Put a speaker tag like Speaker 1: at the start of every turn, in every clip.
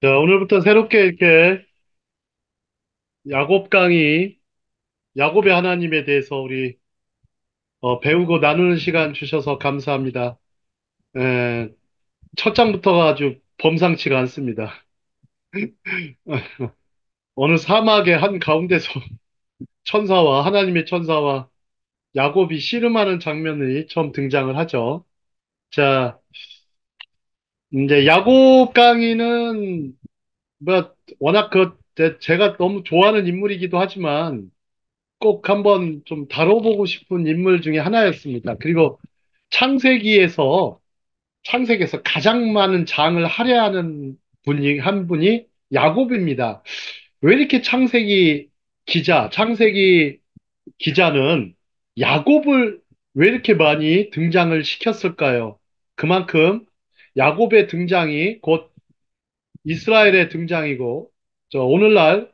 Speaker 1: 자, 오늘부터 새롭게 이렇게 야곱 강의, 야곱의 하나님에 대해서 우리 배우고 나누는 시간 주셔서 감사합니다. 에, 첫 장부터가 아주 범상치가 않습니다. 어느 사막의 한 가운데서 천사와 하나님의 천사와 야곱이 씨름하는 장면이 처음 등장을 하죠. 자, 이제 야곱 강의는 워낙 제가 너무 좋아하는 인물이기도 하지만 꼭 한번 좀 다뤄보고 싶은 인물 중에 하나였습니다. 그리고 창세기에서, 창세기에서 가장 많은 장을 할애하는 한 분이 야곱입니다. 왜 이렇게 창세기 기자는 야곱을 왜 이렇게 많이 등장을 시켰을까요? 그만큼 야곱의 등장이 곧 이스라엘의 등장이고, 오늘날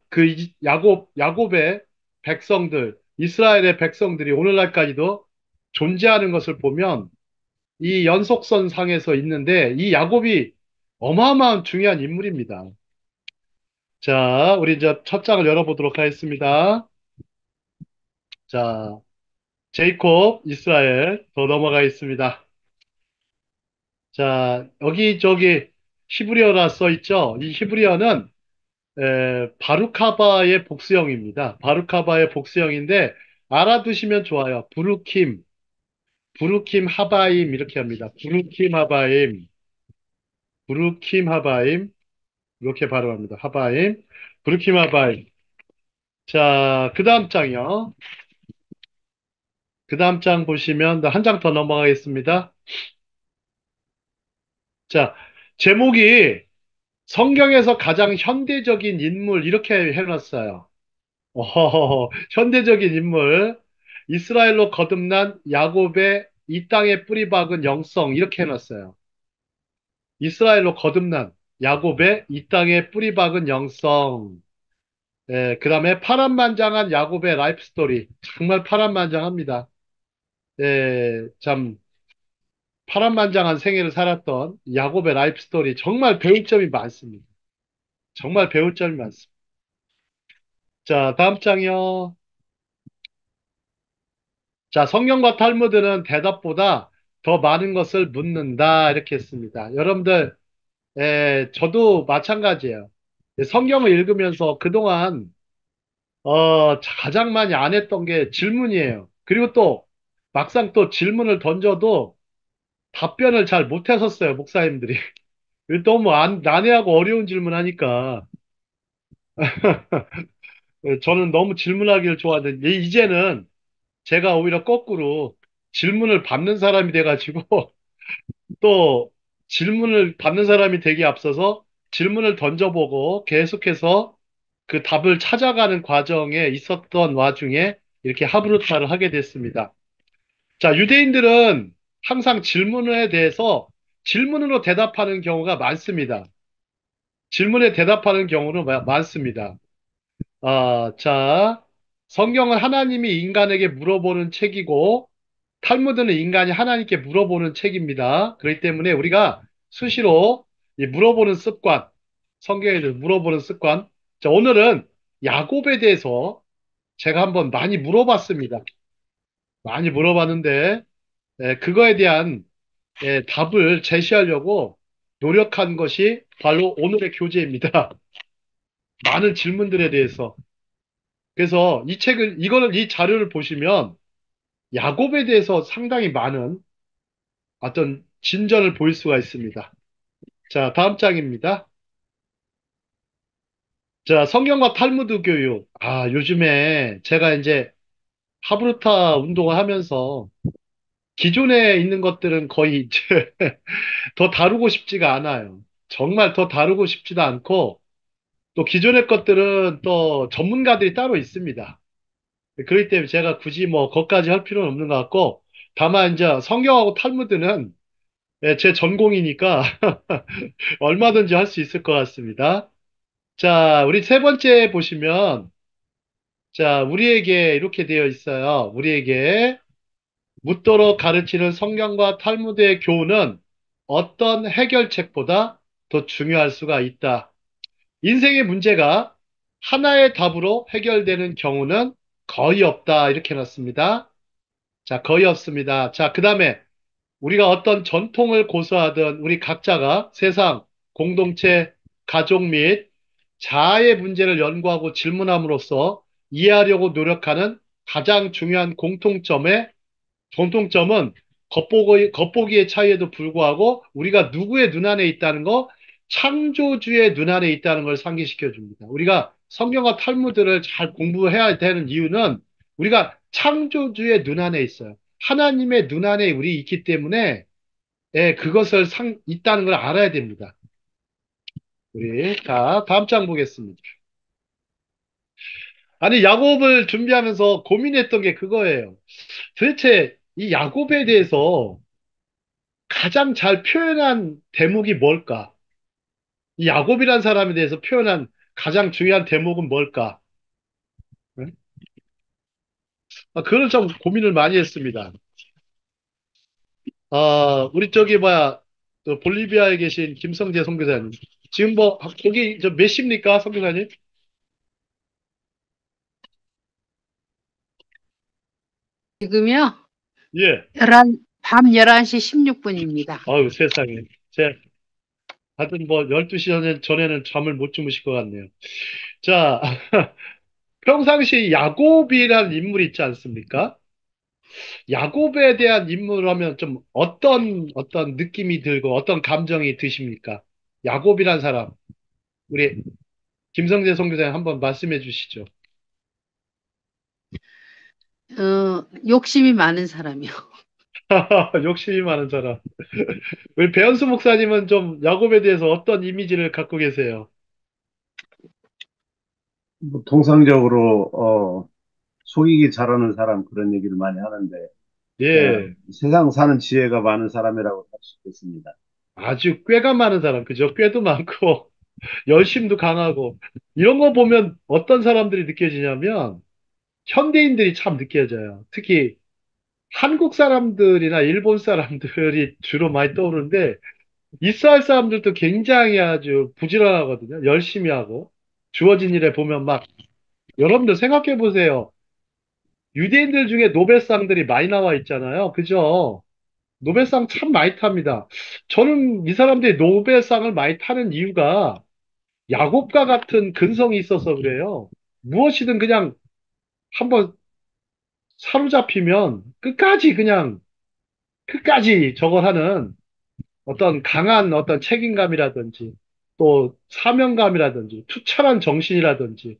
Speaker 1: 야곱의 백성들, 이스라엘의 백성들이 오늘날까지도 존재하는 것을 보면 이 연속선 상에서 있는데 이 야곱이 어마어마한 중요한 인물입니다. 자, 우리 이제 첫 장을 열어보도록 하겠습니다. 자, 제이콥, 이스라엘 더 넘어가 있습니다. 자, 여기 저기 히브리어라 써 있죠? 이 히브리어는 바루카바의 복수형입니다. 바루카바의 복수형인데 알아두시면 좋아요. 부루킴 하바임 이렇게 합니다. 부루킴 하바임 이렇게 발음합니다. 하바임, 부루킴 하바임. 자, 그 다음 장이요. 그 다음 장 보시면 한 장 더 넘어가겠습니다. 자, 제목이 성경에서 가장 현대적인 인물 이렇게 해놨어요. 현대적인 인물, 이스라엘로 거듭난 야곱의 이 땅에 뿌리 박은 영성, 이렇게 해놨어요. 이스라엘로 거듭난 야곱의 이 땅에 뿌리 박은 영성. 그 다음에 파란만장한 야곱의 라이프 스토리. 정말 파란만장합니다. 참, 파란만장한 생애를 살았던 야곱의 라이프 스토리. 정말 배울 점이 많습니다. 정말 배울 점이 많습니다. 자, 다음 장이요. 자, 성경과 탈무드는 대답보다 더 많은 것을 묻는다. 이렇게 했습니다. 여러분들, 저도 마찬가지예요. 성경을 읽으면서 그동안, 가장 많이 안 했던 게 질문이에요. 그리고 또, 막상 또 질문을 던져도 답변을 잘 못했었어요, 목사님들이. 너무 난해하고 어려운 질문 하니까. 저는 너무 질문하기를 좋아하는데, 이제는 제가 오히려 거꾸로 질문을 받는 사람이 돼가지고, 또 질문을 받는 사람이 되기 앞서서 질문을 던져보고 계속해서 그 답을 찾아가는 과정에 있었던 와중에 이렇게 하브루타를 하게 됐습니다. 자, 유대인들은 항상 질문에 대해서 질문으로 대답하는 경우가 많습니다. 질문에 대답하는 경우는 많습니다. 자, 성경은 하나님이 인간에게 물어보는 책이고 탈무드는 인간이 하나님께 물어보는 책입니다. 그렇기 때문에 우리가 수시로 이 물어보는 습관, 성경에 대해서 물어보는 습관. 자, 오늘은 야곱에 대해서 제가 한번 많이 물어봤습니다. 많이 물어봤는데, 그거에 대한 답을 제시하려고 노력한 것이 바로 오늘의 교재입니다. 많은 질문들에 대해서. 그래서 이 자료를 보시면 야곱에 대해서 상당히 많은 어떤 진전을 보일 수가 있습니다. 자, 다음 장입니다. 자, 성경과 탈무드 교육. 요즘에 제가 이제 하브루타 운동을 하면서 기존에 있는 것들은 거의 이제 더 다루고 싶지가 않아요. 정말 더 다루고 싶지도 않고 또 기존의 것들은 또 전문가들이 따로 있습니다. 그렇기 때문에 제가 굳이 뭐 거기까지 할 필요는 없는 것 같고 다만 이제 성경하고 탈무드는 제 전공이니까 얼마든지 할 수 있을 것 같습니다. 자, 우리 세 번째 보시면, 자, 우리에게 이렇게 되어 있어요. 우리에게 묻도록 가르치는 성경과 탈무드의 교훈은 어떤 해결책보다 더 중요할 수가 있다. 인생의 문제가 하나의 답으로 해결되는 경우는 거의 없다. 이렇게 놨습니다. 자, 거의 없습니다. 자, 그 다음에 우리가 어떤 전통을 고수하든 우리 각자가 세상, 공동체, 가족 및 자아의 문제를 연구하고 질문함으로써 이해하려고 노력하는 가장 중요한 공통점은 겉보기의 차이에도 불구하고 우리가 누구의 눈안에 있다는 거, 창조주의 눈안에 있다는 걸 상기시켜 줍니다. 우리가 성경과 탈무드를 잘 공부해야 되는 이유는 우리가 창조주의 눈안에 있어요. 하나님의 눈안에 우리 있기 때문에 예, 그것을 있다는 걸 알아야 됩니다. 자, 다음 장 보겠습니다. 아니, 야곱을 준비하면서 고민했던 게 그거예요. 도대체 이 야곱에 대해서 가장 잘 표현한 대목이 뭘까? 이 야곱이란 사람에 대해서 표현한 가장 중요한 대목은 뭘까? 응? 그걸 좀 고민을 많이 했습니다. 우리 저기 뭐야, 또 볼리비아에 계신 김성재 선교사님. 지금 뭐 거기 저 몇 시입니까, 선교사님?
Speaker 2: 지금요?
Speaker 1: 예.
Speaker 2: 밤 11시 16분입니다.
Speaker 1: 아유, 세상에. 하여튼 뭐 12시 전에는 잠을 못 주무실 것 같네요. 자, 평상시 야곱이라는 인물이 있지 않습니까? 야곱에 대한 인물하면 좀 어떤 느낌이 들고 어떤 감정이 드십니까? 야곱이란 사람, 우리 김성재 선교사님 한번 말씀해 주시죠.
Speaker 2: 욕심이 많은 사람이요.
Speaker 1: 욕심이 많은 사람. 우리 배현수 목사님은 좀 야곱에 대해서 어떤 이미지를 갖고 계세요?
Speaker 3: 뭐 통상적으로 속이기 잘하는 사람 그런 얘기를 많이 하는데
Speaker 1: 예,
Speaker 3: 세상 사는 지혜가 많은 사람이라고 할 수 있겠습니다.
Speaker 1: 아주 꾀가 많은 사람, 그죠? 꾀도 많고, 열심도 강하고, 이런 거 보면 어떤 사람들이 느껴지냐면, 현대인들이 참 느껴져요. 특히 한국 사람들이나 일본 사람들이 주로 많이 떠오르는데, 이스라엘 사람들도 굉장히 아주 부지런하거든요. 열심히 하고. 주어진 일에 보면 막, 여러분들 생각해 보세요. 유대인들 중에 노벨상들이 많이 나와 있잖아요. 그죠? 노벨상 참 많이 탑니다. 저는 이 사람들이 노벨상을 많이 타는 이유가 야곱과 같은 근성이 있어서 그래요. 무엇이든 그냥 한번 사로잡히면 끝까지 저걸 하는 어떤 강한 어떤 책임감이라든지 또 사명감이라든지 투철한 정신이라든지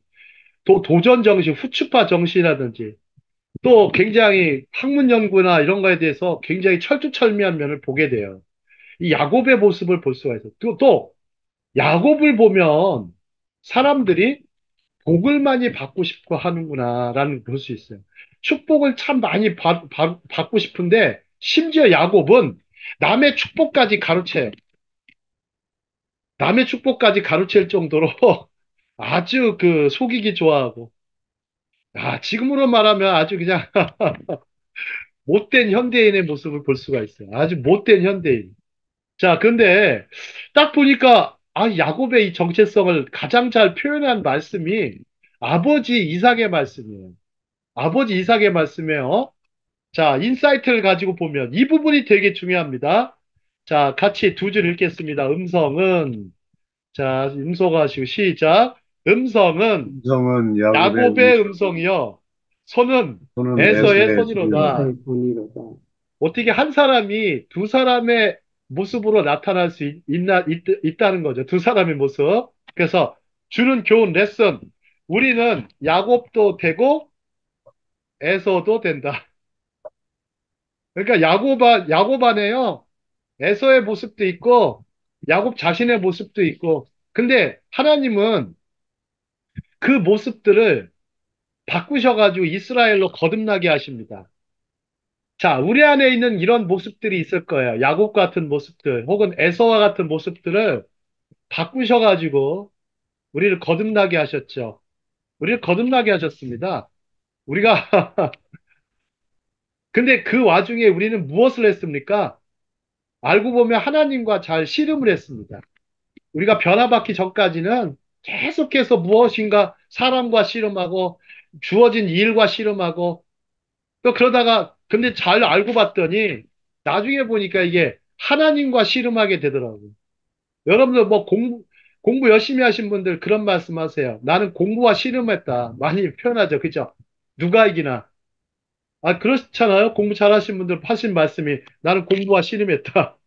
Speaker 1: 또 도전 정신, 후추파 정신이라든지 또 굉장히 학문 연구나 이런 거에 대해서 굉장히 철두철미한 면을 보게 돼요. 이 야곱의 모습을 볼 수가 있어요. 또 야곱을 보면 사람들이 복을 많이 받고 싶어 하는구나라는 걸 볼 수 있어요. 축복을 참 많이 받고 싶은데 심지어 야곱은 남의 축복까지 가로채요. 남의 축복까지 가로챌 정도로 아주 그 속이기 좋아하고 지금으로 말하면 아주 그냥 못된 현대인의 모습을 볼 수가 있어요. 아주 못된 현대인. 자, 근데 딱 보니까 야곱의 이 정체성을 가장 잘 표현한 말씀이 아버지 이삭의 말씀이에요. 아버지 이삭의 말씀이에요. 자, 인사이트를 가지고 보면 이 부분이 되게 중요합니다. 자, 같이 두 줄 읽겠습니다. 음소거하시고 시작. 음성은
Speaker 3: 음성은 야곱의
Speaker 1: 야곱의
Speaker 3: 음성,
Speaker 1: 음성이요. 손은
Speaker 3: 손은
Speaker 1: 에서의
Speaker 3: 에서의
Speaker 1: 손이로다.
Speaker 3: 손이로다.
Speaker 1: 어떻게 한 사람이 두 사람의 모습으로 나타날 수 있다는 거죠. 두 사람의 모습. 그래서 주는 교훈, 레슨. 우리는 야곱도 되고 에서도 된다. 그러니까 야곱 안에요. 에서의 모습도 있고 야곱 자신의 모습도 있고. 근데 하나님은 그 모습들을 바꾸셔가지고 이스라엘로 거듭나게 하십니다. 자, 우리 안에 있는 이런 모습들이 있을 거예요. 야곱 같은 모습들, 혹은 에서와 같은 모습들을 바꾸셔가지고 우리를 거듭나게 하셨죠. 우리를 거듭나게 하셨습니다. 우리가, 근데 그 와중에 우리는 무엇을 했습니까? 알고 보면 하나님과 잘 씨름을 했습니다. 우리가 변화받기 전까지는 계속해서 무엇인가 사람과 씨름하고 주어진 일과 씨름하고 또 그러다가 근데 잘 알고 봤더니 나중에 보니까 이게 하나님과 씨름하게 되더라고요. 여러분들 뭐 공부 열심히 하신 분들 그런 말씀 하세요. 나는 공부와 씨름했다. 많이 표현하죠. 그죠? 누가 이기나. 아, 그렇잖아요. 공부 잘하신 분들 하신 말씀이 나는 공부와 씨름했다.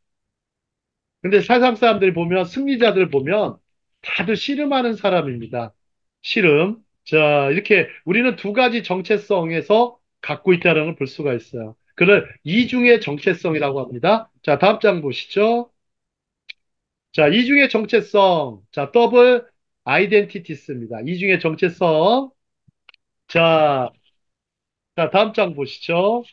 Speaker 1: 근데 세상 사람들이 보면 승리자들 보면 다들 씨름하는 사람입니다. 씨름. 자, 이렇게 우리는 두 가지 정체성에서 갖고 있다는 걸 볼 수가 있어요. 그걸 이중의 정체성이라고 합니다. 자, 다음 장 보시죠. 자, 이중의 정체성. 자, 더블 아이덴티티스입니다. 이중의 정체성. 자, 다음 장 보시죠.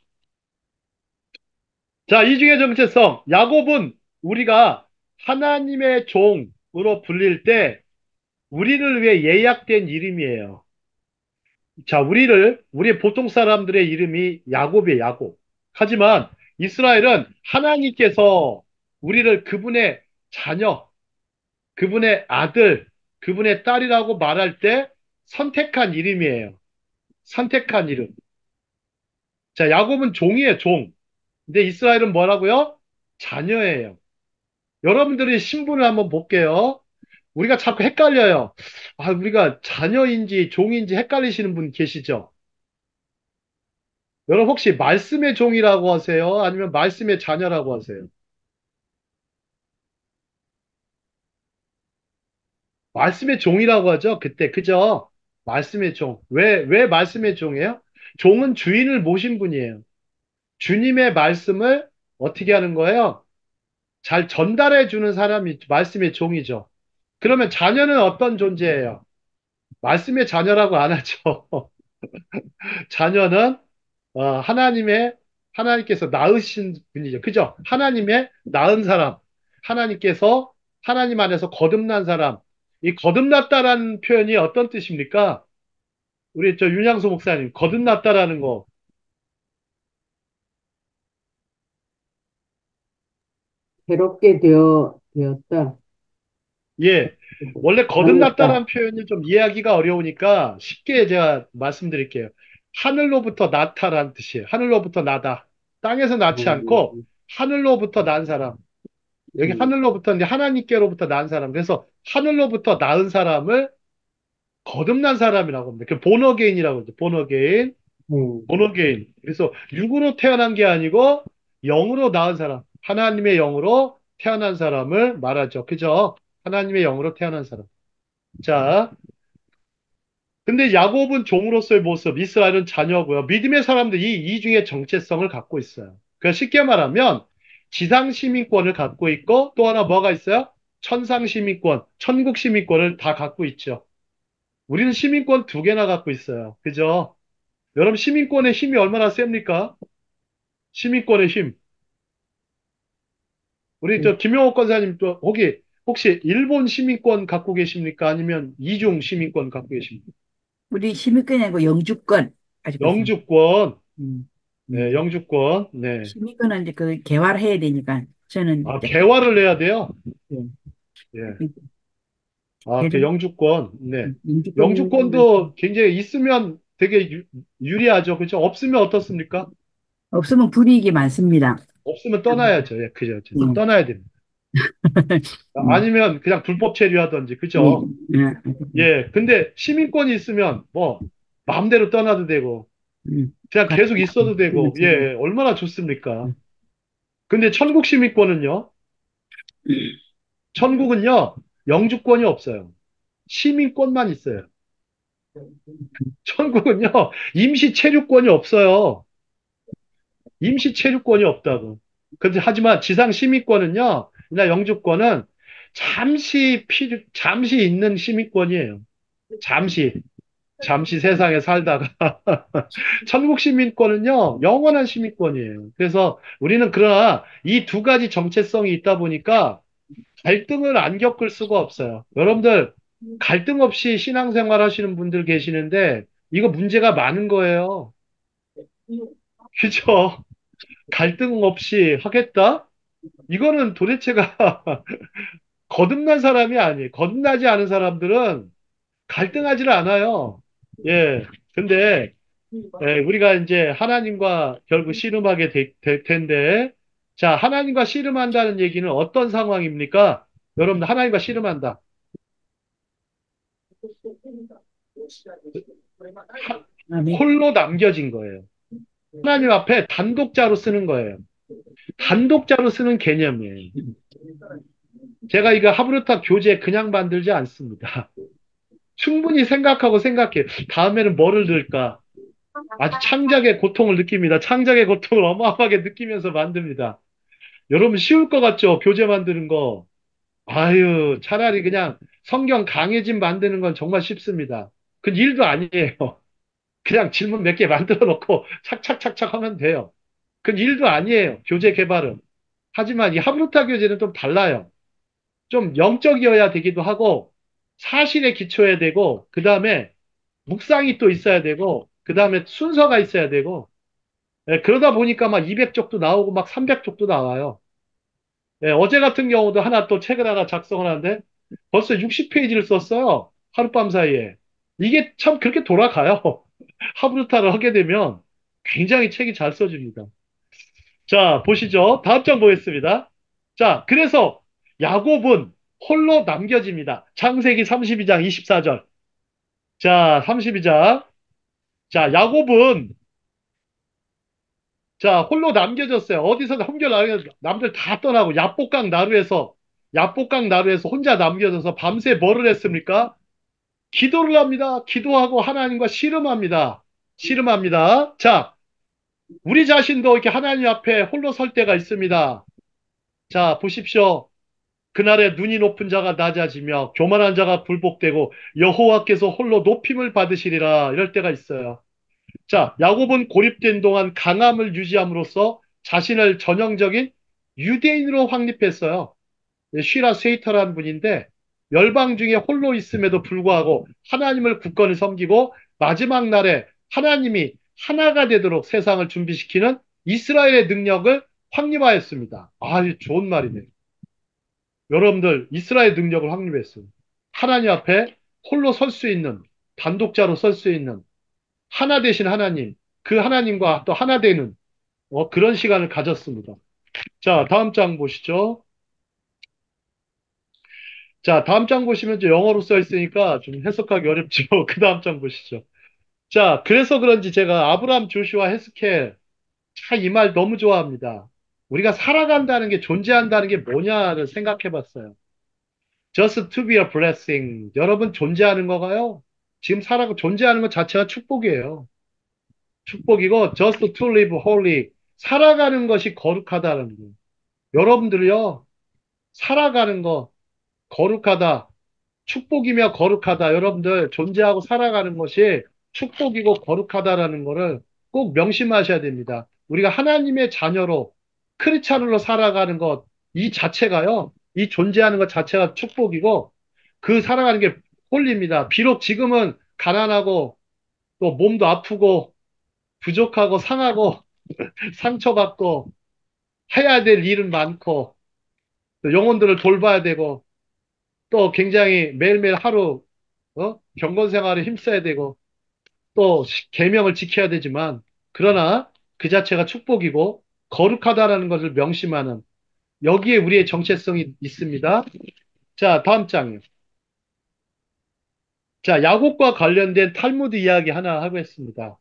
Speaker 1: 자, 이중의 정체성. 야곱은 우리가 하나님의 종으로 불릴 때 우리를 위해 예약된 이름이에요. 자, 우리 보통 사람들의 이름이 야곱이에요, 야곱. 하지만 이스라엘은 하나님께서 우리를 그분의 자녀, 그분의 아들, 그분의 딸이라고 말할 때 선택한 이름이에요. 선택한 이름. 자, 야곱은 종이에요, 종. 근데 이스라엘은 뭐라고요? 자녀예요. 여러분들이 신분을 한번 볼게요. 우리가 자꾸 헷갈려요. 아, 우리가 자녀인지 종인지 헷갈리시는 분 계시죠? 여러분 혹시 말씀의 종이라고 하세요? 아니면 말씀의 자녀라고 하세요? 말씀의 종이라고 하죠? 그때, 그죠? 말씀의 종. 왜 말씀의 종이에요? 종은 주인을 모신 분이에요. 주님의 말씀을 어떻게 하는 거예요? 잘 전달해 주는 사람이 말씀의 종이죠. 그러면 자녀는 어떤 존재예요? 말씀의 자녀라고 안 하죠. 자녀는 하나님께서 낳으신 분이죠. 그죠? 하나님의 낳은 사람. 하나님께서 하나님 안에서 거듭난 사람. 이 거듭났다라는 표현이 어떤 뜻입니까? 우리 저 윤양수 목사님, 거듭났다라는 거.
Speaker 4: 새롭게 되었다.
Speaker 1: 예. 원래
Speaker 4: 변했다.
Speaker 1: 거듭났다라는 표현이 좀 이해하기가 어려우니까 쉽게 제가 말씀드릴게요. 하늘로부터 나타라는 뜻이에요. 하늘로부터 나다. 땅에서 낳지 않고
Speaker 4: 음,
Speaker 1: 하늘로부터 난 사람. 여기
Speaker 4: 음,
Speaker 1: 하늘로부터 이제 하나님께로부터 난 사람. 그래서 하늘로부터 낳은 사람을 거듭난 사람이라고 합니다. 그 본어게인이라고 하죠. 본어게인.
Speaker 4: 음,
Speaker 1: 본어게인. 그래서 육으로 태어난 게 아니고 영으로 낳은 사람. 하나님의 영으로 태어난 사람을 말하죠. 그죠? 하나님의 영으로 태어난 사람. 자, 근데 야곱은 종으로서의 모습, 이스라엘은 자녀고요. 믿음의 사람들이 이 중에 정체성을 갖고 있어요. 그러니까 쉽게 말하면 지상 시민권을 갖고 있고 또 하나 뭐가 있어요? 천상 시민권, 천국 시민권을 다 갖고 있죠. 우리는 시민권 두 개나 갖고 있어요. 그죠? 여러분 시민권의 힘이 얼마나 셉니까? 시민권의 힘. 우리
Speaker 4: 음.
Speaker 1: 저 김용옥 권사님 또 혹시 일본 시민권 갖고 계십니까? 아니면 이중 시민권 갖고 계십니까?
Speaker 4: 우리 시민권이 아니고 영주권 가지고 있어요.
Speaker 1: 영주권.
Speaker 4: 음,
Speaker 1: 네,
Speaker 4: 음.
Speaker 1: 영주권. 네.
Speaker 4: 시민권은 이제 그 개발해야 되니까 저는
Speaker 1: 아,
Speaker 4: 이제
Speaker 1: 개화를 내야 돼요?
Speaker 4: 예,
Speaker 1: 예.
Speaker 4: 그
Speaker 1: 아, 그
Speaker 4: 대중
Speaker 1: 영주권. 네.
Speaker 4: 영주권 있는 건
Speaker 1: 영주권도 굉장히 있으면 되게 유리하죠. 그죠? 없으면 어떻습니까?
Speaker 4: 없으면 불이익이 많습니다.
Speaker 1: 없으면 떠나야죠. 예, 그죠.
Speaker 4: 음,
Speaker 1: 떠나야 됩니다.
Speaker 4: 음,
Speaker 1: 아니면 그냥 불법 체류하든지,
Speaker 4: 예,
Speaker 1: 그죠?
Speaker 4: 예,
Speaker 1: 예. 근데 시민권이 있으면 뭐, 마음대로 떠나도 되고, 그냥
Speaker 4: 같은
Speaker 1: 계속 있어도 되고,
Speaker 4: 지금
Speaker 1: 예. 얼마나 좋습니까? 근데 천국 시민권은요? 천국은요, 영주권이 없어요. 시민권만 있어요. 천국은요, 임시 체류권이 없어요. 임시 체류권이 없다고. 근데 하지만 지상 시민권은요, 나 영주권은 잠시 있는 시민권이에요. 잠시 세상에 살다가. 천국 시민권은요, 영원한 시민권이에요. 그래서 우리는 그러나 이 두 가지 정체성이 있다 보니까 갈등을 안 겪을 수가 없어요. 여러분들, 갈등 없이 신앙생활 하시는 분들 계시는데, 이거 문제가 많은 거예요. 그죠? 갈등 없이 하겠다? 이거는 도대체가 거듭난 사람이 아니에요. 거듭나지 않은 사람들은 갈등하지를 않아요. 예. 근데 우리가 이제 하나님과 결국 씨름하게 될 텐데, 자, 하나님과 씨름한다는 얘기는 어떤 상황입니까? 여러분, 하나님과 씨름한다.
Speaker 4: 아멘.
Speaker 1: 홀로 남겨진 거예요. 하나님 앞에 단독자로 쓰는 거예요. 단독자로 쓰는 개념이에요. 제가 이거 하브르타 교재 그냥 만들지 않습니다. 충분히 생각하고 생각해. 다음에는 뭐를 넣을까? 아주 창작의 고통을 느낍니다. 창작의 고통을 어마어마하게 느끼면서 만듭니다. 여러분 쉬울 것 같죠? 교재 만드는 거. 아유, 차라리 그냥 성경 강해진 만드는 건 정말 쉽습니다. 그 일도 아니에요. 그냥 질문 몇 개 만들어 놓고 착착착착 하면 돼요. 그 일도 아니에요. 교재 개발은. 하지만 이 하브루타 교재는 좀 달라요. 좀 영적이어야 되기도 하고 사실에 기초해야 되고 그 다음에 묵상이 또 있어야 되고 그 다음에 순서가 있어야 되고 그러다 보니까 막 200쪽도 나오고 막 300쪽도 나와요. 어제 같은 경우도 하나 또 책을 하나 작성을 하는데 벌써 60페이지를 썼어요. 하룻밤 사이에. 이게 참 그렇게 돌아가요. 하브루타를 하게 되면 굉장히 책이 잘 써집니다. 자, 보시죠. 다음 장 보겠습니다. 자, 그래서 야곱은 홀로 남겨집니다. 창세기 32장 24절. 자, 32장. 자, 야곱은 자, 홀로 남겨졌어요. 어디서 한결 남들 다 떠나고 야복강 나루에서 혼자 남겨져서 밤새 뭐를 했습니까? 기도를 합니다. 기도하고 하나님과 씨름합니다. 씨름합니다. 자, 우리 자신도 이렇게 하나님 앞에 홀로 설 때가 있습니다. 자, 보십시오. 그날에 눈이 높은 자가 낮아지며 교만한 자가 굴복되고 여호와께서 홀로 높임을 받으시리라 이럴 때가 있어요. 자, 야곱은 고립된 동안 강함을 유지함으로써 자신을 전형적인 유대인으로 확립했어요. 쉬라 스웨이터라는 분인데 열방 중에 홀로 있음에도 불구하고 하나님을 굳건히 섬기고 마지막 날에 하나님이 하나가 되도록 세상을 준비시키는 이스라엘의 능력을 확립하였습니다. 아, 좋은 말이네요. 여러분들 이스라엘 능력을 확립했어요. 하나님 앞에 홀로 설 수 있는 단독자로 설 수 있는 하나 되신 하나님, 그 하나님과 또 하나 되는 그런 시간을 가졌습니다. 자, 다음 장 보시죠. 자, 다음 장 보시면 이제 영어로 써 있으니까 좀 해석하기 어렵죠. 그 다음 장 보시죠. 자, 그래서 그런지 제가 아브라함, 조슈아, 헤스켈, 참 이 말 너무 좋아합니다. 우리가 살아간다는 게 존재한다는 게 뭐냐를 생각해 봤어요. Just to be a blessing. 여러분 존재하는 거가요? 지금 살아가 존재하는 것 자체가 축복이에요. 축복이고 just to live holy. 살아가는 것이 거룩하다는 거예요. 여러분들요. 살아가는 거 거룩하다. 축복이며 거룩하다. 여러분들 존재하고 살아가는 것이 축복이고 거룩하다라는 것을 꼭 명심하셔야 됩니다. 우리가 하나님의 자녀로 크리스찬으로 살아가는 것 이 자체가요. 이 존재하는 것 자체가 축복이고 그 살아가는 게 홀립니다. 비록 지금은 가난하고 또 몸도 아프고 부족하고 상하고 상처받고 해야 될 일은 많고 또 영혼들을 돌봐야 되고 또 굉장히 매일매일 하루 경건 생활에 힘써야 되고 또 계명을 지켜야 되지만 그러나 그 자체가 축복이고 거룩하다라는 것을 명심하는 여기에 우리의 정체성이 있습니다. 자, 다음 장이요. 자, 야곱과 관련된 탈무드 이야기 하나 하겠습니다.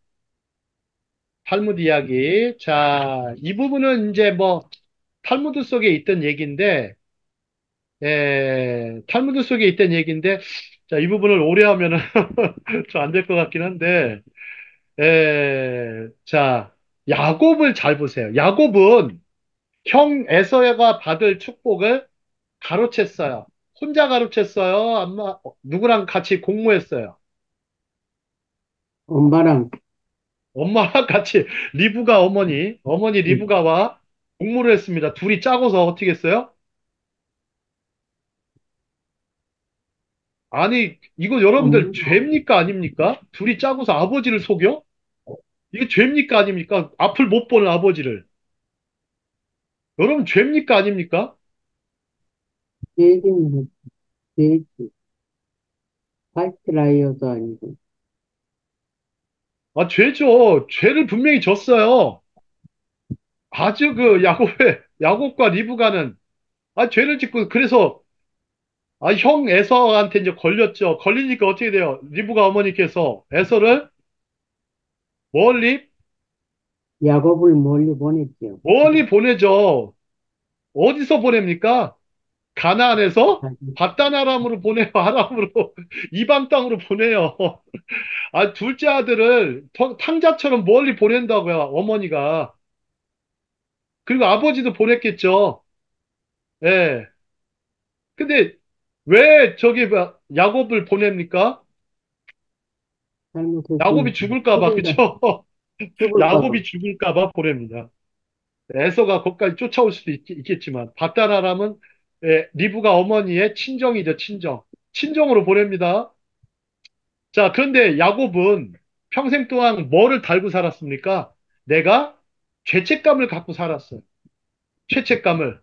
Speaker 1: 탈무드 이야기. 자, 이 부분은 이제 뭐 탈무드 속에 있던 얘기인데 탈무드 속에 있던 얘기인데 자, 이 부분을 오래 하면은 좀 안 될 것 같긴 한데 자, 야곱을 잘 보세요. 야곱은 형 에서가 받을 축복을 가로챘어요. 혼자 가로챘어요? 아마 누구랑 같이 공모했어요?
Speaker 3: 엄마랑
Speaker 1: 엄마랑 같이 리브가 어머니 리브가와 공모를 했습니다. 둘이 짜고서 어떻게 했어요? 아니, 이거 여러분들 죄입니까 아닙니까? 둘이 짜고서 아버지를 속여? 이게 죄입니까 아닙니까? 앞을 못 보는 아버지를. 여러분 죄입니까 아닙니까?
Speaker 4: 돼지는 돼지, 화이트라이어도 아니고,
Speaker 1: 아, 죄죠. 죄를 분명히 졌어요. 아주 그 야곱과 리브가는, 죄를 짓고, 그래서, 형 에서한테 이제 걸렸죠. 걸리니까 어떻게 돼요? 리브가 어머니께서 에서를 멀리,
Speaker 4: 야곱을 멀리 보냈죠.
Speaker 1: 멀리 보내죠. 어디서 보냅니까? 가나안에서
Speaker 4: 자기,
Speaker 1: 바단 아람으로 보내요. 아람으로. 이방 땅으로 보내요. 둘째 아들을 탕자처럼 멀리 보낸다고요. 어머니가. 그리고 아버지도 보냈겠죠. 예. 근데 왜 야곱을 보냅니까? 야곱이
Speaker 4: 잘못했으니까.
Speaker 1: 죽을까 봐.
Speaker 4: 죽은다,
Speaker 1: 그죠?
Speaker 4: 죽을까봐.
Speaker 1: 야곱이 죽을까 봐 보냅니다. 에서가 거기까지 쫓아올 수도 있겠지만 바단 아람은 리브가 어머니의 친정이죠. 친정. 친정으로 보냅니다. 자, 그런데 야곱은 평생 동안 뭐를 달고 살았습니까? 내가 죄책감을 갖고 살았어요. 죄책감을.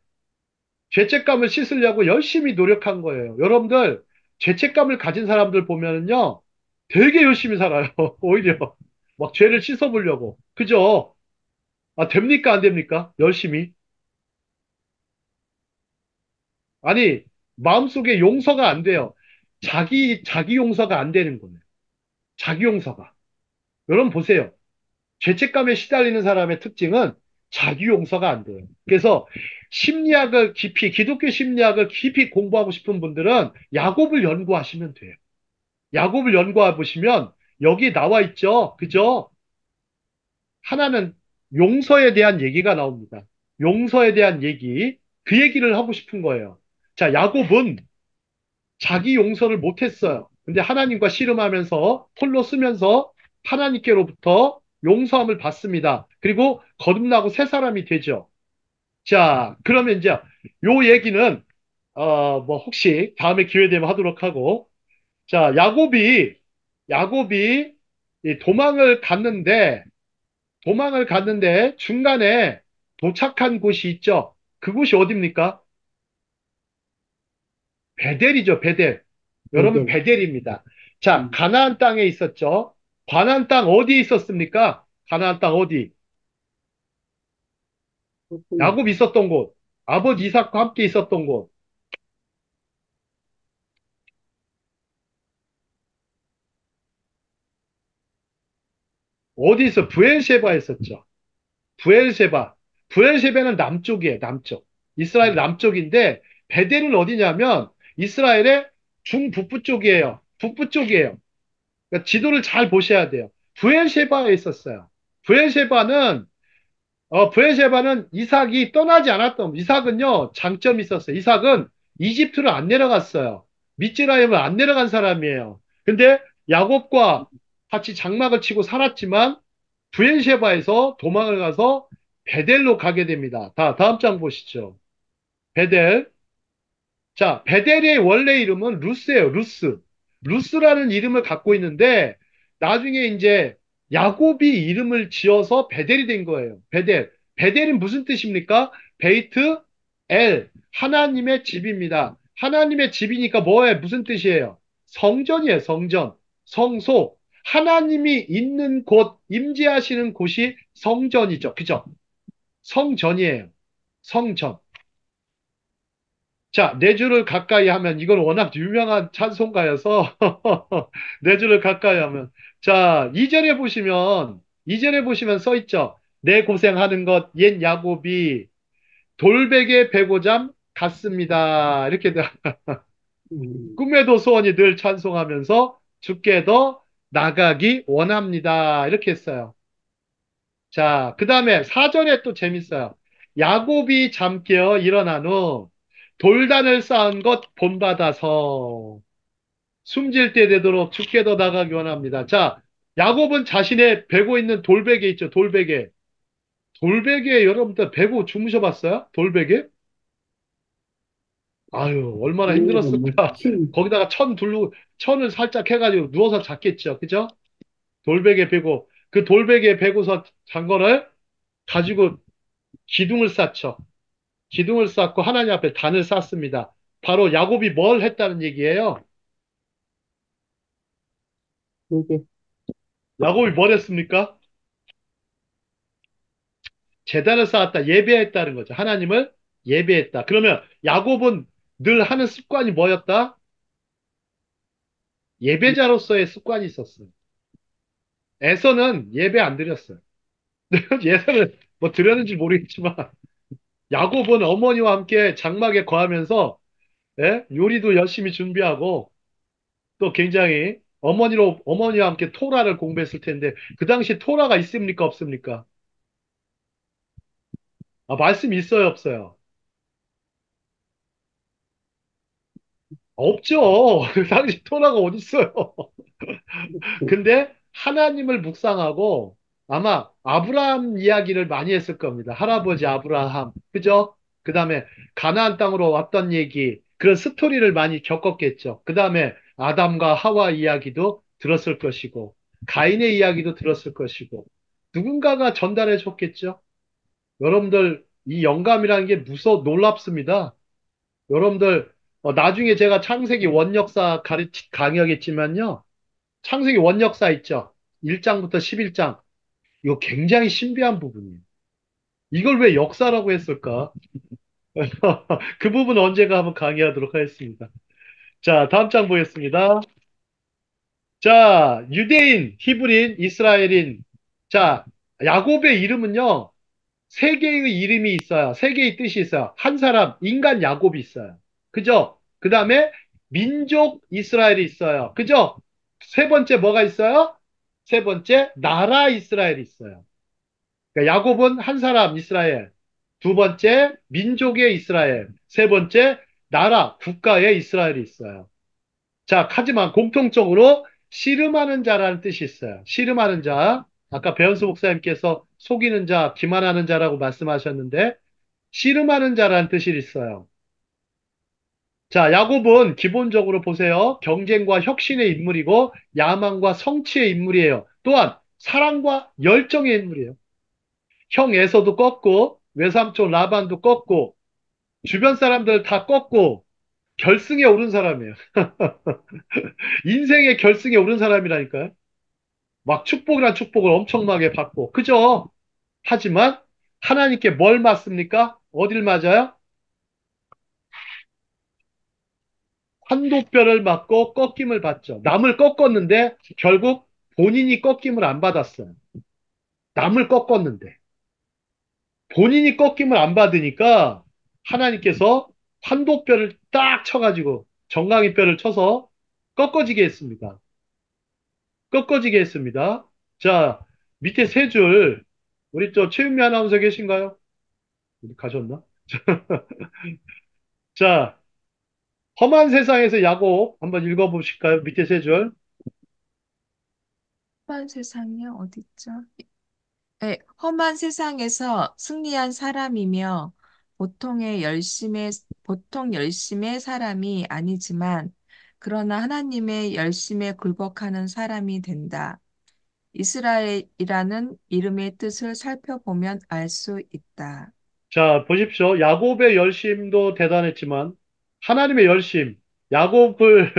Speaker 1: 죄책감을 씻으려고 열심히 노력한 거예요. 여러분들, 죄책감을 가진 사람들 보면은요, 되게 열심히 살아요. 오히려. 막 죄를 씻어보려고. 그죠? 됩니까? 안 됩니까? 열심히. 아니, 마음속에 용서가 안 돼요. 자기 용서가 안 되는 거예요. 자기 용서가. 여러분 보세요. 죄책감에 시달리는 사람의 특징은 자기 용서가 안 돼요. 그래서 기독교 심리학을 깊이 공부하고 싶은 분들은 야곱을 연구하시면 돼요. 야곱을 연구해 보시면 여기 나와 있죠. 그죠? 하나는 용서에 대한 얘기가 나옵니다. 용서에 대한 얘기, 그 얘기를 하고 싶은 거예요. 자, 야곱은 자기 용서를 못했어요. 근데 하나님과 씨름하면서 폴로 쓰면서 하나님께로부터 용서함을 받습니다. 그리고 거듭나고 새 사람이 되죠. 자, 그러면 이제 요 얘기는 뭐 혹시 다음에 기회 되면 하도록 하고, 자, 야곱이 이 도망을 갔는데 중간에 도착한 곳이 있죠. 그곳이 어디입니까? 베델이죠, 베델. 여러분,
Speaker 4: 베델.
Speaker 1: 베델입니다. 자,
Speaker 4: 음,
Speaker 1: 가나안 땅에 있었죠. 가나안 땅 어디에 있었습니까? 가나안 땅 어디?
Speaker 4: 그렇구나.
Speaker 1: 야곱 있었던 곳. 아버지 이삭과 함께 있었던 곳. 어디 있어? 부엘셰바에 있었죠. 부엘셰바. 부엘셰바는 남쪽이에요, 남쪽. 이스라엘
Speaker 4: 음,
Speaker 1: 남쪽인데, 베델은 어디냐면, 이스라엘의 중북부 쪽이에요. 북부 쪽이에요. 그러니까 지도를 잘 보셔야 돼요. 부엘셰바에 있었어요. 부엘셰바는 브에셰바는 이삭이 떠나지 않았던, 이삭은요, 장점이 있었어요. 이삭은 이집트를 안 내려갔어요. 미즈라임을 안 내려간 사람이에요. 근데 야곱과 같이 장막을 치고 살았지만, 브에셰바에서 도망을 가서 베델로 가게 됩니다. 다음 장 보시죠. 베델. 자, 베델의 원래 이름은 루스예요, 루스. 루스라는 이름을 갖고 있는데, 나중에 이제 야곱이 이름을 지어서 베델이 된 거예요. 베델. 베델이 무슨 뜻입니까? 베이트 엘. 하나님의 집입니다. 하나님의 집이니까 뭐예요? 무슨 뜻이에요? 성전이에요, 성전. 성소. 하나님이 있는 곳, 임재하시는 곳이 성전이죠. 그죠? 성전이에요. 성전. 자, 내 주를 가까이 하면 이건 워낙 유명한 찬송가여서 내 주를 가까이 하면 자, 2절에 보시면 써 있죠. 내 고생하는 것 옛 야곱이 돌베개 베고잠 같습니다. 이렇게
Speaker 4: 음,
Speaker 1: 꿈에도 소원이 늘 찬송하면서 주께 더 나가기 원합니다. 이렇게 했어요. 자, 그 다음에 4절에 또 재밌어요. 야곱이 잠 깨어 일어난 후 돌단을 쌓은 것 본받아서 숨질 때 되도록 죽게 더 나가기 원합니다. 자, 야곱은 자신의 베고 있는 돌베개 있죠, 돌베개. 돌베개 여러분들 베고 주무셔 봤어요? 돌베개? 아유, 얼마나
Speaker 4: 아무래도
Speaker 1: 힘들었을까. 거기다가 천을 살짝 해가지고 누워서 잤겠죠. 그죠? 돌베개 베고, 그 돌베개 베고서 잔 거를 가지고 기둥을 쌓죠. 기둥을 쌓고 하나님 앞에 단을 쌓습니다. 바로 야곱이 뭘 했다는 얘기예요?
Speaker 4: 이제,
Speaker 1: 야곱이 뭘 했습니까? 제단을 쌓았다, 예배했다는 거죠. 하나님을 예배했다. 그러면 야곱은 늘 하는 습관이 뭐였다? 예배자로서의 습관이 있었어요. 에서는 예배 안 드렸어요. 예서는 뭐 드렸는지 모르겠지만 야곱은 어머니와 함께 장막에 거하면서 요리도 열심히 준비하고 또 굉장히 어머니와 함께 토라를 공부했을 텐데 그 당시 토라가 있습니까 없습니까? 아, 말씀이 있어요 없어요? 없죠. 그 당시 토라가 어디 있어요? 근데 하나님을 묵상하고 아마 아브라함 이야기를 많이 했을 겁니다. 할아버지 아브라함, 그죠? 그 다음에 가나안 땅으로 왔던 얘기, 그런 스토리를 많이 겪었겠죠. 그 다음에 아담과 하와 이야기도 들었을 것이고, 가인의 이야기도 들었을 것이고, 누군가가 전달해 줬겠죠. 여러분들, 이 영감이라는 게 놀랍습니다. 여러분들, 나중에 제가 창세기 원역사 강의하겠지만요. 창세기 원역사 있죠? 1장부터 11장. 이거 굉장히 신비한 부분이에요. 이걸 왜 역사라고 했을까? 그 부분 언제가 한번 강의하도록 하겠습니다. 자, 다음 장 보겠습니다. 자, 유대인, 히브리인, 이스라엘인. 자, 야곱의 이름은요, 세 개의 이름이 있어요. 세 개의 뜻이 있어요. 한 사람, 인간 야곱이 있어요. 그죠? 그 다음에 민족 이스라엘이 있어요. 그죠? 세 번째 뭐가 있어요? 세 번째, 나라 이스라엘이 있어요. 그러니까 야곱은 한 사람 이스라엘. 두 번째, 민족의 이스라엘. 세 번째, 나라, 국가의 이스라엘이 있어요. 자, 하지만 공통적으로 씨름하는 자라는 뜻이 있어요. 씨름하는 자. 아까 배현수 목사님께서 속이는 자, 기만하는 자라고 말씀하셨는데, 씨름하는 자라는 뜻이 있어요. 자, 야곱은 기본적으로 보세요. 경쟁과 혁신의 인물이고, 야망과 성취의 인물이에요. 또한, 사랑과 열정의 인물이에요. 형 에서도 꺾고, 외삼촌 라반도 꺾고, 주변 사람들 다 꺾고, 결승에 오른 사람이에요. 인생의 결승에 오른 사람이라니까요. 막 축복이란 축복을 엄청나게 받고, 그죠? 하지만, 하나님께 뭘 맞습니까? 어딜 맞아요? 환도뼈를 맞고 꺾임을 받죠. 남을 꺾었는데 결국 본인이 꺾임을 안 받았어요. 남을 꺾었는데 본인이 꺾임을 안 받으니까 하나님께서 환도뼈를 딱 쳐가지고 정강이 뼈를 쳐서 꺾어지게 했습니다. 꺾어지게 했습니다. 자, 밑에 세 줄 우리 또 최윤미 아나운서 계신가요? 어디 가셨나? 자, 험한 세상에서 야곱 한번 읽어보실까요? 밑에 세 줄.
Speaker 5: 험한 세상이 어딨죠? 네, 험한 세상에서 승리한 사람이며 보통 열심의 사람이 아니지만 그러나 하나님의 열심에 굴복하는 사람이 된다. 이스라엘이라는 이름의 뜻을 살펴보면 알 수 있다.
Speaker 1: 자, 보십시오. 야곱의 열심도 대단했지만 하나님의 열심, 야곱을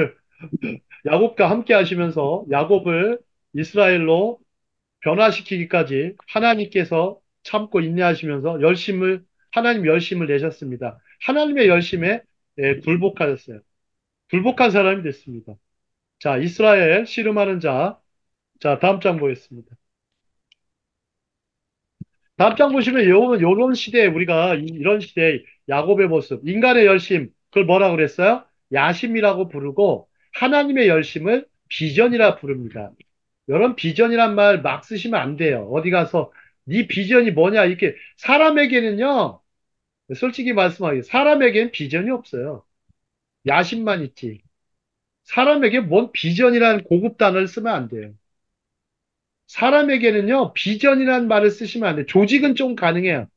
Speaker 1: 야곱과 함께 하시면서 야곱을 이스라엘로 변화시키기까지 하나님께서 참고 인내하시면서 하나님 열심을 내셨습니다. 하나님의 열심에 굴복하셨어요. 굴복한 사람이 됐습니다. 자, 이스라엘 씨름하는 자. 자, 다음 장 보겠습니다. 다음 장 보시면 요런 시대에 우리가 이런 시대에 야곱의 모습, 인간의 열심, 그걸 뭐라고 그랬어요? 야심이라고 부르고 하나님의 열심을 비전이라 부릅니다. 여러분 비전이란 말 막 쓰시면 안 돼요. 어디 가서 네 비전이 뭐냐 이렇게 사람에게는요. 솔직히 말씀하기 사람에게는 비전이 없어요. 야심만 있지. 사람에게 뭔 비전이라는 고급 단어를 쓰면 안 돼요. 사람에게는요 비전이라는 말을 쓰시면 안 돼요. 조직은 좀 가능해요.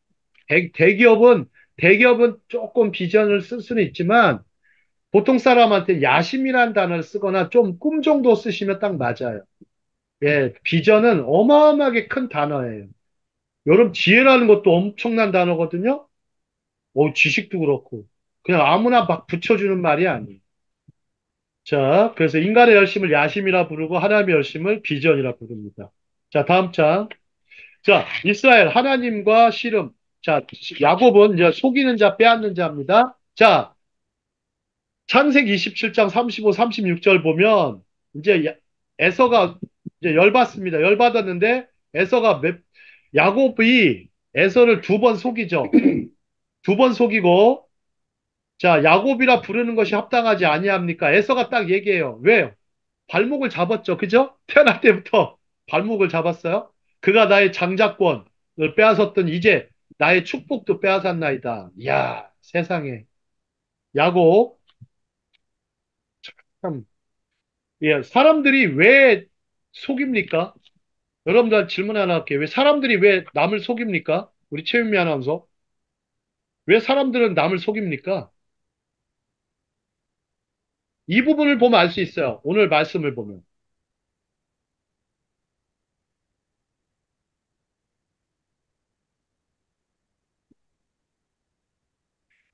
Speaker 1: 대기업은 조금 비전을 쓸 수는 있지만 보통 사람한테 야심이라는 단어를 쓰거나 좀 꿈 정도 쓰시면 딱 맞아요. 예, 비전은 어마어마하게 큰 단어예요. 여러분 지혜라는 것도 엄청난 단어거든요. 지식도 그렇고. 그냥 아무나 막 붙여주는 말이 아니에요. 자, 그래서 인간의 열심을 야심이라 부르고 하나님의 열심을 비전이라 부릅니다. 자, 다음 장. 자, 이스라엘 하나님과 씨름. 자, 야곱은 이제 속이는 자, 빼앗는 자입니다. 자, 창세기 27장 35, 36절 보면 이제 에서가 이제 열받습니다. 열받았는데 에서가 야곱이 에서를 두 번 속이죠. 두 번 속이고 자, 야곱이라 부르는 것이 합당하지 아니합니까? 에서가 딱 얘기해요. 왜요? 발목을 잡았죠. 그죠? 태어날 때부터 발목을 잡았어요. 그가 나의 장자권을 빼앗았던 이제 나의 축복도 빼앗았나이다. 이야, 세상에. 야곱, 참, 예, 사람들이 왜 속입니까? 여러분들 질문 하나 할게요. 왜 사람들이 왜 남을 속입니까? 우리 최윤미 아나운서. 왜 사람들은 남을 속입니까? 이 부분을 보면 알 수 있어요. 오늘 말씀을 보면.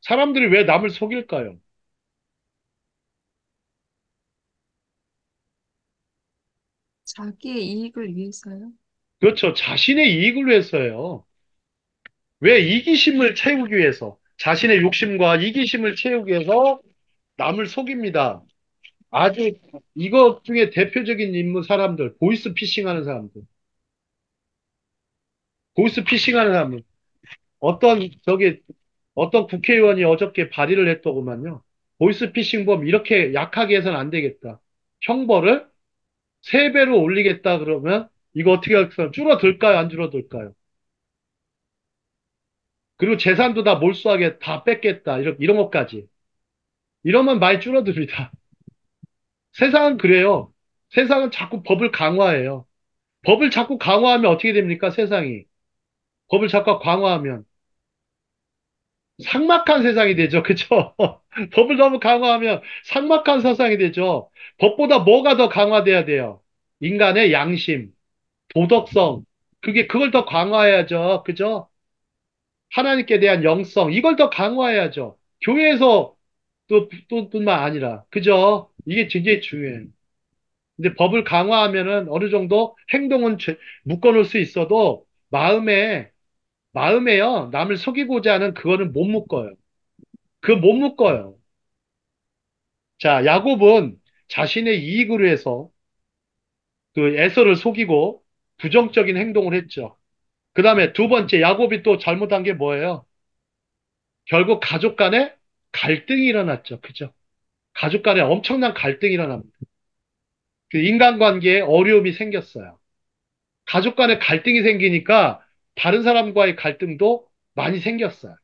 Speaker 1: 사람들이 왜 남을 속일까요?
Speaker 5: 자기의 이익을 위해서요.
Speaker 1: 그렇죠. 자신의 이익을 위해서예요. 왜 이기심을 채우기 위해서, 자신의 욕심과 이기심을 채우기 위해서 남을 속입니다. 아주 이것 중에 대표적인 인물 사람들, 보이스 피싱 하는 사람들. 보이스 피싱 하는 사람들. 어떤 국회의원이 어저께 발의를 했더구만요. 보이스 피싱범 이렇게 약하게 해서는 안 되겠다. 형벌을 세배로 올리겠다 그러면 이거 어떻게 할까요? 줄어들까요? 안 줄어들까요? 그리고 재산도 다 몰수하게 다 뺏겠다. 이런 것까지. 이러면 많이 줄어듭니다. 세상은 그래요. 세상은 자꾸 법을 강화해요. 법을 자꾸 강화하면 어떻게 됩니까? 세상이. 법을 자꾸 강화하면 삭막한 세상이 되죠. 그죠? 법을 너무 강화하면 삭막한 세상이 되죠. 법보다 뭐가 더 강화돼야 돼요? 인간의 양심, 도덕성. 그걸 더 강화해야죠. 그죠? 하나님께 대한 영성. 이걸 더 강화해야죠. 교회에서 뿐만 아니라. 그죠? 이게 굉장히 중요해요. 근데 법을 강화하면은 어느 정도 행동은 묶어놓을 수 있어도 마음에요. 남을 속이고자 하는 그거는 못 묶어요. 그거 못 묶어요. 자, 야곱은 자신의 이익을 위해서 그 에서를 속이고 부정적인 행동을 했죠. 그 다음에 두 번째, 야곱이 또 잘못한 게 뭐예요? 결국 가족 간에 갈등이 일어났죠. 그죠? 가족 간에 엄청난 갈등이 일어납니다. 그 인간관계에 어려움이 생겼어요. 가족 간에 갈등이 생기니까 다른 사람과의 갈등도 많이 생겼어요.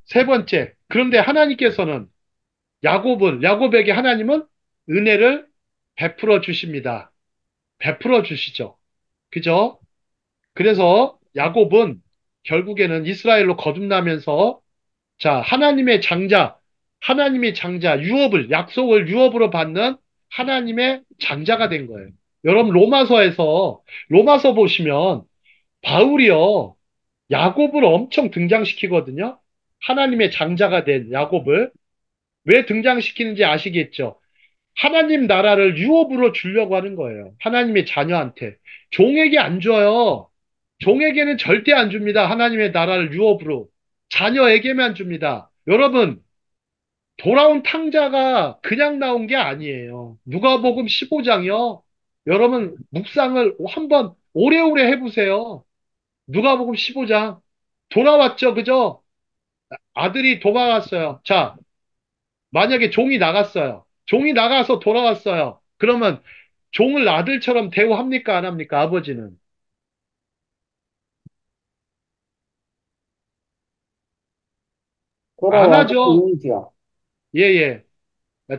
Speaker 1: 세 번째, 그런데 하나님께서는 야곱에게 하나님은 은혜를 베풀어 주십니다. 베풀어 주시죠. 그죠? 그래서 야곱은 결국에는 이스라엘로 거듭나면서 자, 하나님의 장자, 약속을 유업으로 받는 하나님의 장자가 된 거예요. 여러분, 로마서 보시면 바울이요, 야곱을 엄청 등장시키거든요. 하나님의 장자가 된 야곱을. 왜 등장시키는지 아시겠죠? 하나님 나라를 유업으로 주려고 하는 거예요. 하나님의 자녀한테. 종에게 안 줘요. 종에게는 절대 안 줍니다. 하나님의 나라를 유업으로. 자녀에게만 줍니다. 여러분, 돌아온 탕자가 그냥 나온 게 아니에요. 누가복음 15장이요. 여러분, 묵상을 한번 오래오래 해보세요. 누가복음 15장. 돌아왔죠, 그죠? 아들이 도망갔어요. 자, 만약에 종이 나갔어요. 종이 나가서 돌아왔어요. 그러면 종을 아들처럼 대우합니까? 안 합니까? 아버지는. 안
Speaker 4: 돌아와도
Speaker 1: 하죠.
Speaker 4: 인지요.
Speaker 1: 예, 예.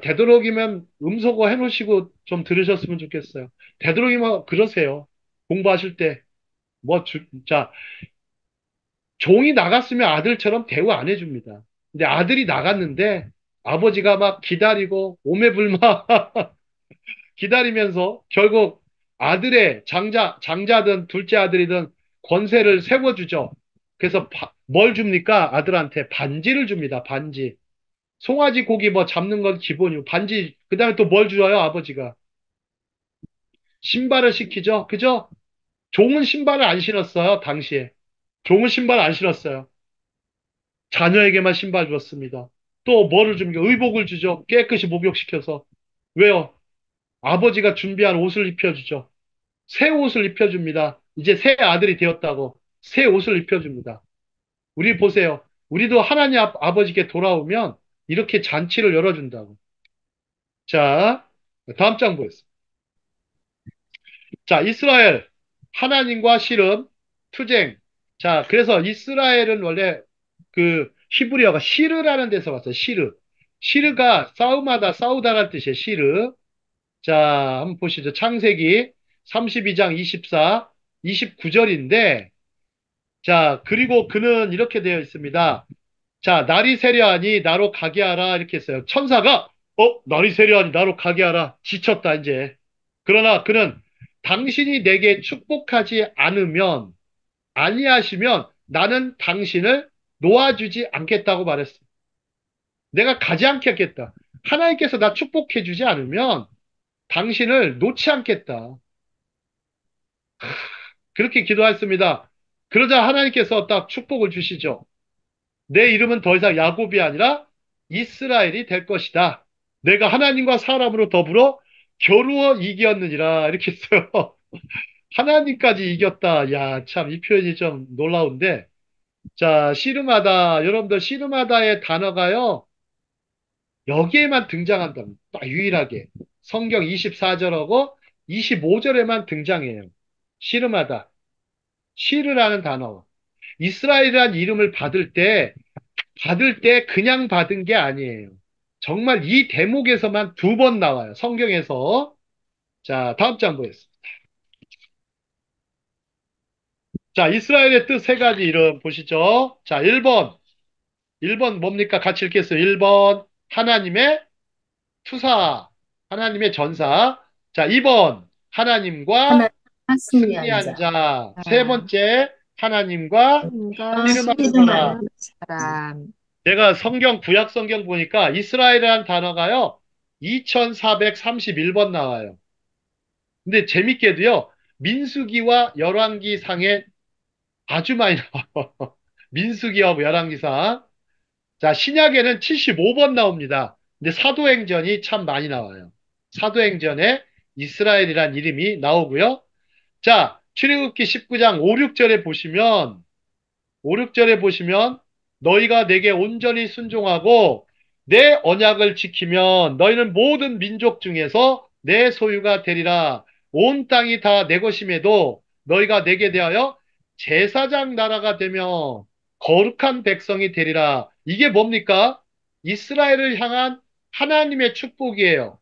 Speaker 1: 되도록이면 음소거 해놓으시고 좀 들으셨으면 좋겠어요. 되도록이면 그러세요. 공부하실 때. 자, 종이 나갔으면 아들처럼 대우 안 해줍니다. 근데 아들이 나갔는데 아버지가 막 기다리고 오매불망 기다리면서 결국 장자든 둘째 아들이든 권세를 세워주죠. 그래서 뭘 줍니까? 아들한테 반지를 줍니다. 반지. 송아지 고기 뭐 잡는 건 기본이고 반지 그다음에 또 뭘 줘요? 아버지가 신발을 시키죠. 그죠? 종은 신발을 안 신었어요. 당시에 종은 신발 안 신었어요. 자녀에게만 신발 줬습니다. 또 뭐를 줍니까? 의복을 주죠. 깨끗이 목욕시켜서. 왜요? 아버지가 준비한 옷을 입혀주죠. 새 옷을 입혀줍니다. 이제 새 아들이 되었다고 새 옷을 입혀줍니다. 우리 보세요. 우리도 하나님 아버지께 돌아오면 이렇게 잔치를 열어준다고. 자, 다음 장 보겠습니다. 자, 이스라엘, 하나님과 씨름, 투쟁. 자, 그래서 이스라엘은 원래 그 히브리어가 시르라는 데서 왔어요. 시르. 시르가 싸움하다, 싸우다라는 뜻이에요. 시르. 자, 한번 보시죠. 창세기 32장 24, 29절인데, 자, 그리고 그는 이렇게 되어 있습니다. 자, 날이 세려하니 나로 가게 하라. 이렇게 했어요. 천사가, 날이 세려하니 나로 가게 하라. 지쳤다, 이제. 그러나 그는 당신이 내게 축복하지 않으면, 아니하시면 나는 당신을 놓아주지 않겠다고 말했어. 내가 가지 않겠다. 하나님께서 나 축복해 주지 않으면 당신을 놓지 않겠다. 그렇게 기도했습니다. 그러자 하나님께서 딱 축복을 주시죠. 내 이름은 더 이상 야곱이 아니라 이스라엘이 될 것이다. 내가 하나님과 사람으로 더불어 겨루어 이겼느니라. 이렇게 했어요. 하나님까지 이겼다. 야, 참, 이 표현이 좀 놀라운데. 자, 씨름하다. 여러분들, 씨름하다의 단어가요. 여기에만 등장한답니다. 딱 유일하게. 성경 24절하고 25절에만 등장해요. 씨름하다. 시르라는 단어. 이스라엘이라는 이름을 받을 때 그냥 받은 게 아니에요. 정말 이 대목에서만 두 번 나와요. 성경에서. 자, 다음 장 보겠습니다. 자, 이스라엘의 뜻 세 가지 이름 보시죠. 자, 1번. 1번 뭡니까? 같이 읽겠어요. 1번. 하나님의 투사. 하나님의 전사. 자, 2번. 하나님과
Speaker 5: 하나님과
Speaker 1: 승리한
Speaker 5: 승리한
Speaker 1: 자. 세
Speaker 5: 자,
Speaker 1: 번째. 하나님과
Speaker 5: 하나님과
Speaker 1: 씨름하는 사람.
Speaker 5: 씨름하는 사람.
Speaker 1: 제가 구약 성경 보니까 이스라엘이라는 단어가요, 2431번 나와요. 근데 재밌게도요, 민수기와 열왕기 상에 아주 많이 나와요. 민수기와 열왕기상. 자, 신약에는 75번 나옵니다. 근데 사도행전이 참 많이 나와요. 사도행전에 이스라엘이란 이름이 나오고요. 자, 출애굽기 19장 5, 6절에 보시면 5, 6절에 보시면 너희가 내게 온전히 순종하고 내 언약을 지키면 너희는 모든 민족 중에서 내 소유가 되리라. 온 땅이 다 내 것임에도 너희가 내게 대하여 제사장 나라가 되며 거룩한 백성이 되리라. 이게 뭡니까? 이스라엘을 향한 하나님의 축복이에요.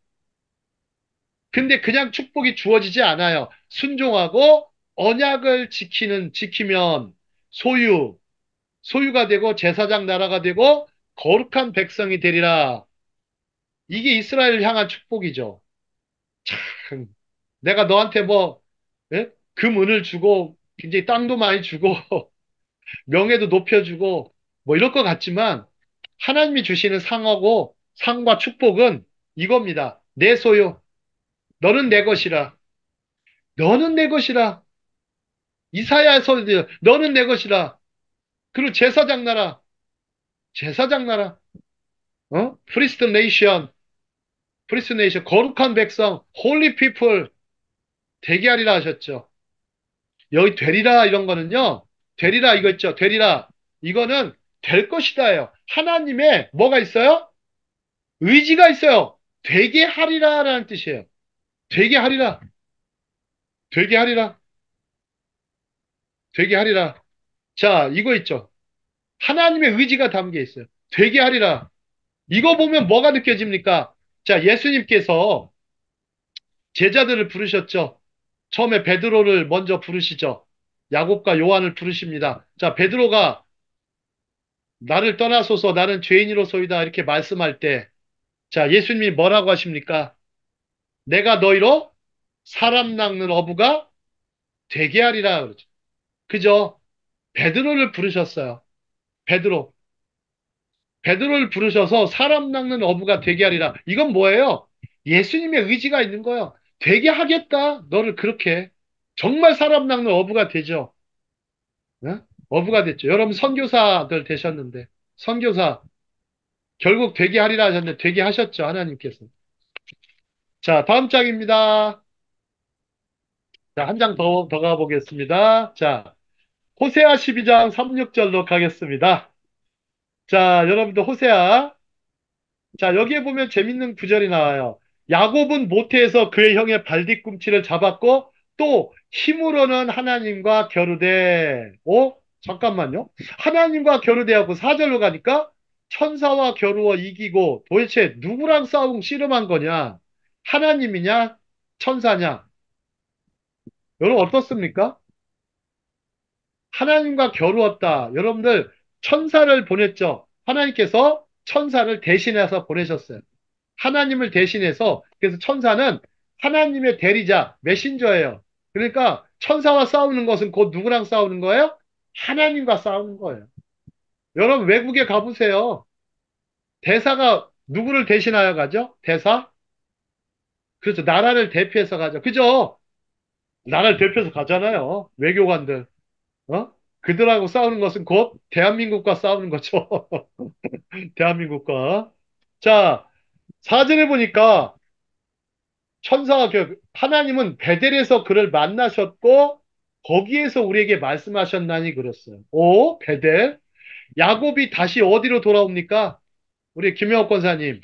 Speaker 1: 근데 그냥 축복이 주어지지 않아요. 순종하고 언약을 지키면 소유가 되고 제사장 나라가 되고 거룩한 백성이 되리라. 이게 이스라엘을 향한 축복이죠. 참, 내가 너한테 뭐 예? 금은을 주고 굉장히 땅도 많이 주고 명예도 높여주고 뭐 이럴 것 같지만 하나님이 주시는 상과 축복은 이겁니다. 내 소유, 너는 내 것이라. 너는 내 것이라. 이사야서 너는 내 것이라. 그리고 제사장 나라, 프리스트 네이션, 거룩한 백성, 홀리 피플, 되게 하리라 하셨죠. 여기 되리라 이런 거는요, 되리라 이거 있죠. 되리라. 이거는 될 것이다예요. 하나님의 뭐가 있어요? 의지가 있어요. 되게 하리라라는 뜻이에요. 되게 하리라. 되게 하리라. 되게 하리라. 자, 이거 있죠. 하나님의 의지가 담겨 있어요. 되게 하리라. 이거 보면 뭐가 느껴집니까? 자, 예수님께서 제자들을 부르셨죠. 처음에 베드로를 먼저 부르시죠. 야곱과 요한을 부르십니다. 자, 베드로가 나를 떠나소서 나는 죄인이로소이다 이렇게 말씀할 때, 자, 예수님이 뭐라고 하십니까? 내가 너희로 사람 낚는 어부가 되게 하리라 그러죠. 그죠? 베드로를 부르셨어요. 베드로. 베드로를 부르셔서 사람 낚는 어부가 되게 하리라. 이건 뭐예요? 예수님의 의지가 있는 거예요. 되게 하겠다. 너를 그렇게. 정말 사람 낚는 어부가 되죠. 네? 어부가 됐죠. 여러분 선교사들 되셨는데 선교사 결국 되게 하리라 하셨는데 되게 하셨죠. 하나님께서. 자, 다음 장입니다. 자, 한 장 더 가보겠습니다. 자, 호세아 12장 3, 6절로 가겠습니다. 자, 여러분들 호세아. 자, 여기에 보면 재밌는 구절이 나와요. 야곱은 모태에서 그의 형의 발뒤꿈치를 잡았고 또 힘으로는 하나님과 겨루되. 잠깐만요. 하나님과 겨루되하고 4절로 가니까 천사와 겨루어 이기고 도대체 누구랑 싸움 씨름한 거냐? 하나님이냐? 천사냐? 여러분 어떻습니까? 하나님과 겨루었다. 여러분들 천사를 보냈죠. 하나님께서 천사를 대신해서 보내셨어요. 하나님을 대신해서. 그래서 천사는 하나님의 대리자, 메신저예요. 그러니까 천사와 싸우는 것은 곧 누구랑 싸우는 거예요? 하나님과 싸우는 거예요. 여러분 외국에 가보세요. 대사가 누구를 대신하여 가죠? 대사? 그렇죠. 나라를 대표해서 가죠. 그죠? 나라를 대표해서 가잖아요. 외교관들. 어? 그들하고 싸우는 것은 곧 대한민국과 싸우는 거죠. 대한민국과. 자, 사절에 보니까 하나님은 베델에서 그를 만나셨고 거기에서 우리에게 말씀하셨나니 그랬어요. 베델. 야곱이 다시 어디로 돌아옵니까? 우리 김영옥 권사님.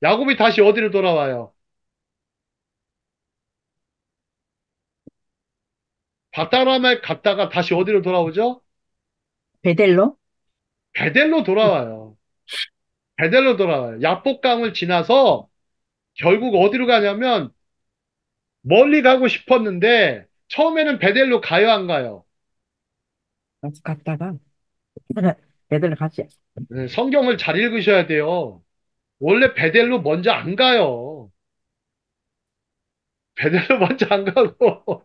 Speaker 1: 야곱이 다시 어디로 돌아와요? 바다람에 갔다가 다시 어디로 돌아오죠?
Speaker 4: 베델로?
Speaker 1: 베델로 돌아와요. 베델로 돌아와요. 야복강을 지나서 결국 어디로 가냐면 멀리 가고 싶었는데 처음에는 베델로 가요, 안 가요?
Speaker 4: 갔다가 베델로 갔지.
Speaker 1: 네, 성경을 잘 읽으셔야 돼요. 원래 베델로 먼저 안 가요. 베델로 먼저 안 가고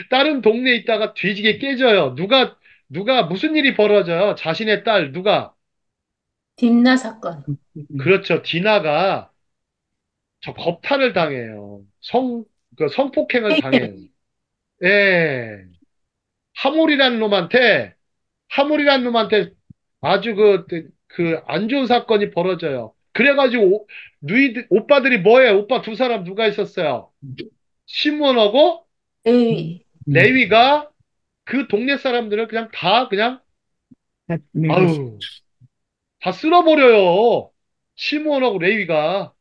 Speaker 1: 다른 동네에 있다가 뒤지게 깨져요. 누가 무슨 일이 벌어져요? 자신의 딸 누가?
Speaker 2: 딥나 사건.
Speaker 1: 그렇죠. 디나가 저 겁탈을 당해요. 성폭행을 당해요. 예. 하몰이라는 놈한테 아주 안 좋은 사건이 벌어져요. 그래가지고 오빠들이 뭐예요? 오빠 두 사람 누가 있었어요? 시몬하고
Speaker 2: 에이,
Speaker 1: 레위가 그 동네 사람들을 그냥 다 그냥
Speaker 4: 밀고
Speaker 1: 아유 다 쓸어버려요. 시몬하고 레위가.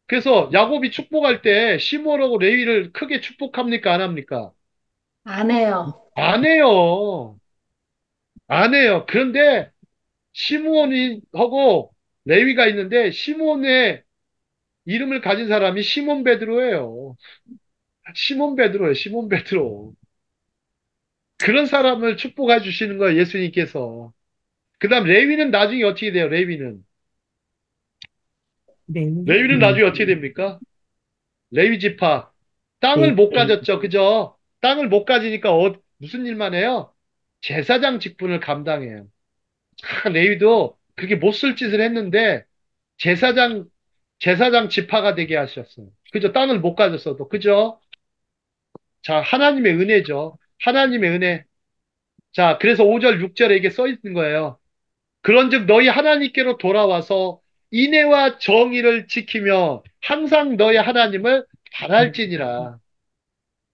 Speaker 1: 그래서 야곱이 축복할 때 시몬하고 레위를 크게 축복합니까? 안 합니까?
Speaker 2: 안 해요.
Speaker 1: 안 해요. 안 해요. 그런데 시므온이 하고 레위가 있는데 시몬의 이름을 가진 사람이 시몬 베드로예요. 시몬 베드로예요. 시몬 베드로. 그런 사람을 축복해 주시는 거예요. 예수님께서. 그다음 레위는 나중에 어떻게 돼요? 레위는
Speaker 4: 네.
Speaker 1: 레위는 나중에 어떻게 됩니까? 레위 지파 땅을
Speaker 4: 네.
Speaker 1: 못 가졌죠. 그죠? 땅을 못 가지니까 무슨 일만 해요? 제사장 직분을 감당해요. 레위도 그렇게 못 쓸 짓을 했는데 제사장 제사장 지파가 되게 하셨어요. 그죠? 땅을 못 가졌어도. 그죠? 자, 하나님의 은혜죠. 하나님의 은혜. 자, 그래서 5절, 6절에 이게 써 있는 거예요. 그런즉 너희 하나님께로 돌아와서 인애와 정의를 지키며 항상 너희 하나님을 바랄지니라.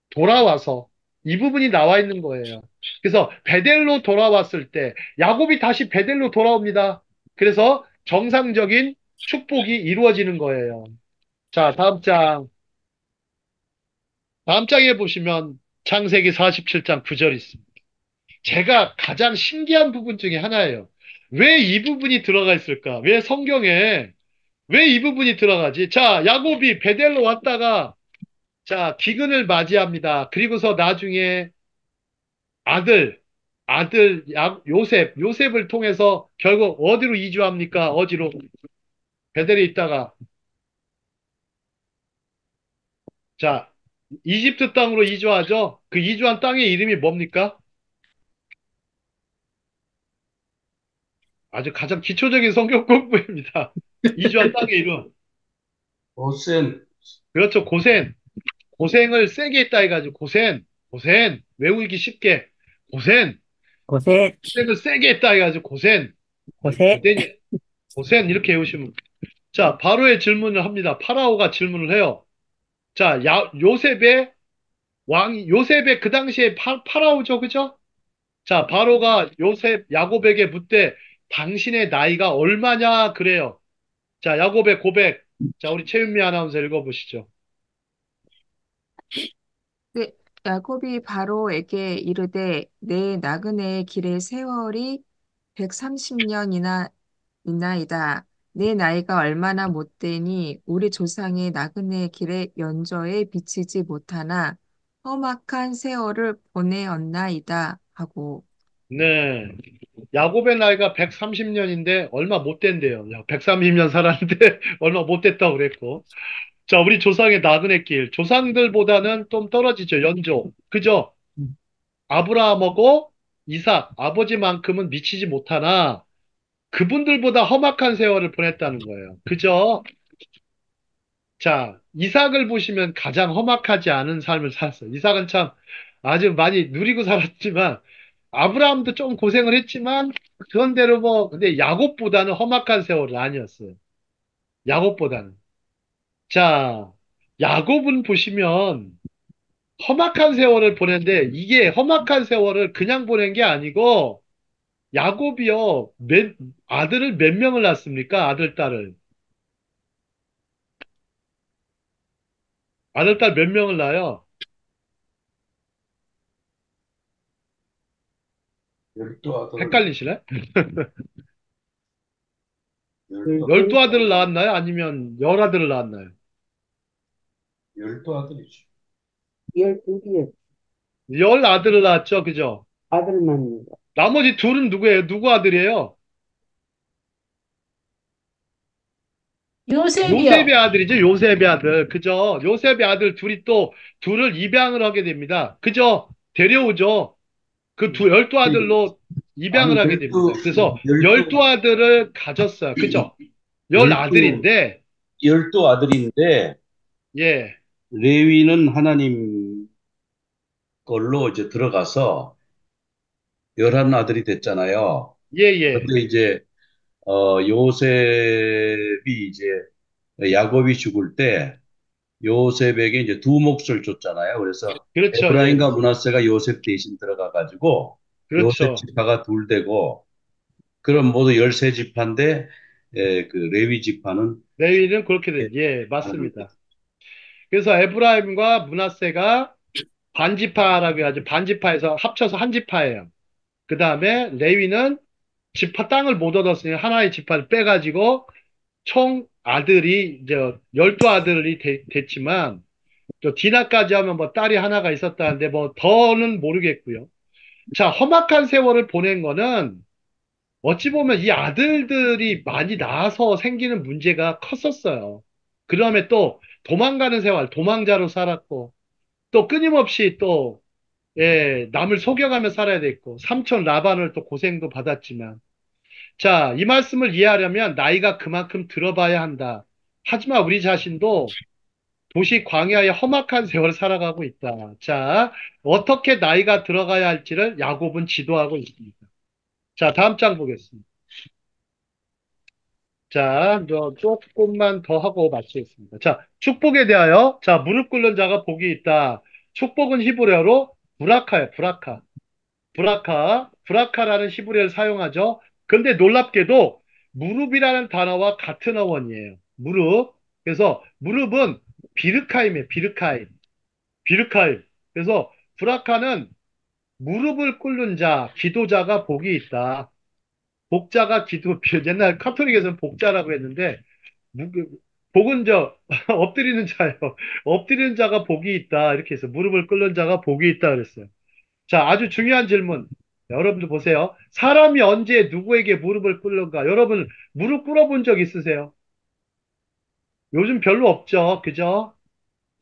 Speaker 1: 돌아와서. 이 부분이 나와 있는 거예요. 그래서 베델로 돌아왔을 때 야곱이 다시 베델로 돌아옵니다. 그래서 정상적인 축복이 이루어지는 거예요. 자, 다음 장. 다음 장에 보시면 창세기 47장 9절이 있습니다. 제가 가장 신기한 부분 중에 하나예요. 왜 이 부분이 들어가 있을까? 왜 성경에 왜 이 부분이 들어가지? 자, 야곱이 베델로 왔다가 자, 기근을 맞이합니다. 그리고서 나중에 아들, 요셉을 통해서 결국 어디로 이주합니까? 어디로? 베델에 있다가 자, 이집트 땅으로 이주하죠? 그 이주한 땅의 이름이 뭡니까? 아주 가장 기초적인 성경 공부입니다. 이주한 땅의 이름.
Speaker 3: 고센,
Speaker 1: 그렇죠. 고센. 고생을 세게 했다 해가지고 고센. 고센. 외우기 쉽게. 고센.
Speaker 4: 고세,
Speaker 1: 고생을 세게 했다 해가지고 고센.
Speaker 4: 고세,
Speaker 1: 고센이, 고센 이렇게 외우시면. 자, 바로의 질문을 합니다. 파라오가 질문을 해요. 자, 요셉의 요셉의 그 당시에 파라오죠. 그죠? 자, 바로가 야곱에게 묻되 당신의 나이가 얼마냐 그래요. 자, 야곱의 고백. 자, 우리 최윤미 아나운서 읽어보시죠.
Speaker 5: 그 야곱이 바로에게 이르되 내 나그네의 길의 세월이 130년이나 이나이다. 내 나이가 얼마나 못되니 우리 조상의 나그네 길의 연저에 비치지 못하나 험악한 세월을 보내었나이다 하고.
Speaker 1: 네. 야곱의 나이가 130년인데 얼마 못 된대요. 130년 살았는데 얼마 못 됐다고 그랬고. 자, 우리 조상의 나그네 길. 조상들보다는 좀 떨어지죠. 연조. 그죠? 아브라함하고 이삭, 아버지만큼은 미치지 못하나 그분들보다 험악한 세월을 보냈다는 거예요. 그죠? 자, 이삭을 보시면 가장 험악하지 않은 삶을 살았어요. 이삭은 참 아주 많이 누리고 살았지만, 아브라함도 좀 고생을 했지만, 그런대로 뭐, 근데 야곱보다는 험악한 세월은 아니었어요. 야곱보다는. 자, 야곱은 보시면 험악한 세월을 보낸데, 이게 험악한 세월을 그냥 보낸 게 아니고, 야곱이요, 아들을 몇 명을 낳습니까? 아들, 딸을. 아들, 딸 몇 명을 낳아요?
Speaker 3: 열두 아들,
Speaker 1: 헷갈리시네?
Speaker 3: 열두,
Speaker 1: 열두 아들을 낳았나요? 아니면 열 아들을 낳았나요?
Speaker 3: 열두 아들이죠.
Speaker 4: 12개
Speaker 1: 열 아들을 낳았죠, 그죠?
Speaker 4: 아들만,
Speaker 1: 나머지 둘은 누구예요? 누구 아들이에요? 요셉의
Speaker 2: 요셉이요.
Speaker 1: 아들이죠, 요셉의 아들. 그죠? 요셉의 아들 둘이 또 둘을 입양을 하게 됩니다. 그죠? 데려오죠. 그 열두 아들로
Speaker 3: 아니,
Speaker 1: 입양을 하게 됩니다. 그래서 열두
Speaker 3: 열두,
Speaker 1: 아들을 가졌어요. 그죠? 열
Speaker 3: 열두,
Speaker 1: 아들인데,
Speaker 3: 열두 아들인데,
Speaker 1: 예,
Speaker 3: 레위는 하나님 걸로 이제 들어가서 열한 아들이 됐잖아요.
Speaker 1: 예, 예.
Speaker 3: 근데 이제, 요셉이 이제 야곱이 죽을 때 요셉에게 이제 두 몫을 줬잖아요. 그래서
Speaker 1: 그렇죠, 예.
Speaker 3: 에브라임과 므낫세가 요셉 대신 들어가 가지고 요셉
Speaker 1: 그렇죠.
Speaker 3: 지파가 둘 되고 그럼 모두 13지파인데 그 레위 지파는
Speaker 1: 레위는 그렇게 돼. 예, 맞습니다. 그래서 에브라임과 므낫세가 반지파라고 해가지고 반지파에서 합쳐서 한 지파예요. 그 다음에 레위는 지파 땅을 못 얻었으니 하나의 지파를 빼가지고 총 아들이 이제 12아들이 됐지만 또 디나까지 하면 뭐 딸이 하나가 있었다는데 뭐 더는 모르겠고요. 자, 험악한 세월을 보낸 거는 어찌 보면 이 아들들이 많이 낳아서 생기는 문제가 컸었어요. 그 다음에 또 도망가는 생활, 도망자로 살았고 또 끊임없이 또 예, 남을 속여가며 살아야 됐고, 삼촌 라반을 또 고생도 받았지만, 자, 이 말씀을 이해하려면 나이가 그만큼 들어봐야 한다. 하지만 우리 자신도 도시 광야의 험악한 세월을 살아가고 있다. 자, 어떻게 나이가 들어가야 할지를 야곱은 지도하고 있습니다. 자, 다음 장 보겠습니다. 자, 조금만 더 하고 마치겠습니다. 자, 축복에 대하여, 자, 무릎 꿇는 자가 복이 있다. 축복은 히브리어로 브라카예요, 브라카. 브라카라는 히브리어를 사용하죠. 근데 놀랍게도 무릎이라는 단어와 같은 어원이에요. 무릎. 그래서 무릎은 비르카임이에요. 비르카임. 비르카임. 그래서 브라카는 무릎을 꿇는 자, 기도자가 복이 있다. 복자가 옛날 카톨릭에서는 복자라고 했는데, 무- 복은 엎드리는 자예요. 엎드리는 자가 복이 있다. 이렇게 해서 무릎을 꿇는 자가 복이 있다 그랬어요. 자, 아주 중요한 질문. 여러분들 보세요. 사람이 언제 누구에게 무릎을 꿇는가? 여러분, 무릎 꿇어본 적 있으세요? 요즘 별로 없죠. 그죠?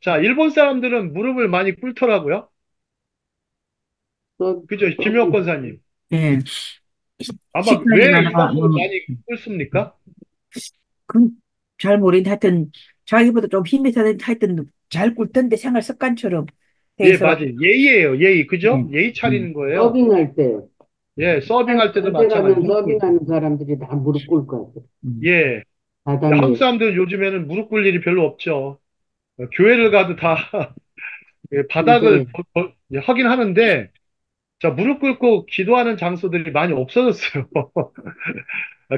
Speaker 1: 자, 일본 사람들은 무릎을 많이 꿇더라고요.
Speaker 4: 또,
Speaker 1: 그죠? 김효 권사님.
Speaker 4: 예,
Speaker 1: 아마 왜
Speaker 4: 시간이
Speaker 1: 이
Speaker 4: 많아.
Speaker 1: 정도로 많이 끓습니까?
Speaker 4: 잘 모르겠는데 하여튼 자기보다 좀 힘이 세는 하여튼 잘 굴던데 생활 습관처럼 돼
Speaker 1: 예,
Speaker 4: 있어가지고.
Speaker 1: 맞아요. 예의예요, 예의. 그죠?
Speaker 4: 음,
Speaker 1: 예의
Speaker 4: 음.
Speaker 1: 차리는 거예요.
Speaker 6: 서빙할 때,
Speaker 1: 예, 서빙할 때도
Speaker 6: 간데 가면
Speaker 1: 마찬가지.
Speaker 6: 서빙하는 사람들이 다 무릎 꿇을 것 같아.
Speaker 4: 음.
Speaker 1: 예. 한국
Speaker 6: 바닥에.
Speaker 1: 사람들 요즘에는 무릎 꿇을 일이 별로 없죠. 교회를 가도 다 예, 바닥을
Speaker 6: 근데,
Speaker 1: 예, 하긴 하는데, 자, 무릎 꿇고 기도하는 장소들이 많이 없어졌어요.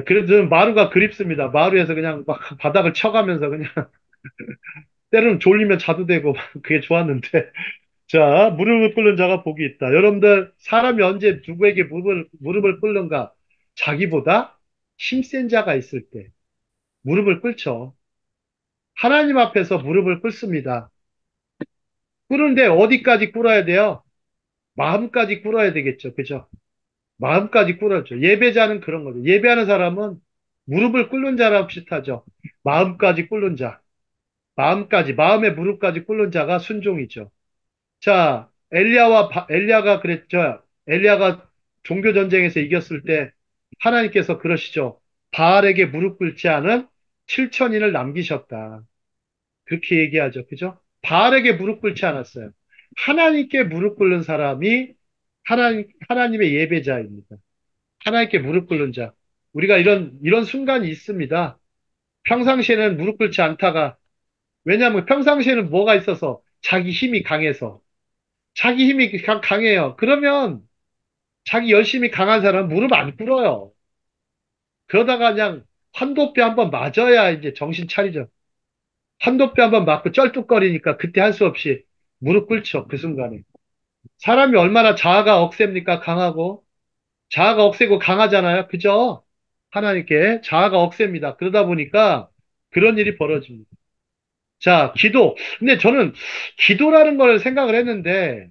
Speaker 1: 그래도 저는 마루가 그립습니다. 마루에서 그냥 막 바닥을 쳐가면서 그냥 때로는 졸리면 자도 되고 그게 좋았는데. 자, 무릎을 꿇는 자가 복이 있다. 여러분들, 사람이 언제 누구에게 무릎을 꿇는가? 자기보다 힘센 자가 있을 때 무릎을 꿇죠. 하나님 앞에서 무릎을 꿇습니다. 꿇는데 어디까지 꿇어야 돼요? 마음까지 꿇어야 되겠죠. 그죠? 마음까지 꿇어야죠. 예배자는 그런 거죠. 예배하는 사람은 무릎을 꿇는 자랑 비슷하죠. 마음까지 꿇는 자. 마음의 무릎까지 꿇는 자가 순종이죠. 자, 엘리야가 그랬죠. 엘리야가 종교 전쟁에서 이겼을 때 하나님께서 그러시죠. 바알에게 무릎 꿇지 않은 7천인을 남기셨다. 그렇게 얘기하죠. 그죠? 바알에게 무릎 꿇지 않았어요. 하나님께 무릎 꿇는 사람이 하나님의 예배자입니다. 하나님께 무릎 꿇는 자. 우리가 이런 순간이 있습니다. 평상시에는 무릎 꿇지 않다가, 왜냐하면 평상시에는 뭐가 있어서? 자기 힘이 강해서. 자기 힘이 강해요. 그러면 자기 열심히 강한 사람은 무릎 안 꿇어요. 그러다가 그냥 환도뼈 한번 맞아야 이제 정신 차리죠. 환도뼈 한번 맞고 쩔뚝거리니까 그때 할 수 없이 무릎 꿇죠. 그 순간에. 사람이 얼마나 자아가 억셉니까? 강하고. 자아가 억세고 강하잖아요. 그죠? 하나님께 자아가 억셉니다. 그러다 보니까 그런 일이 벌어집니다. 자, 기도. 근데 저는 기도라는 걸 생각을 했는데,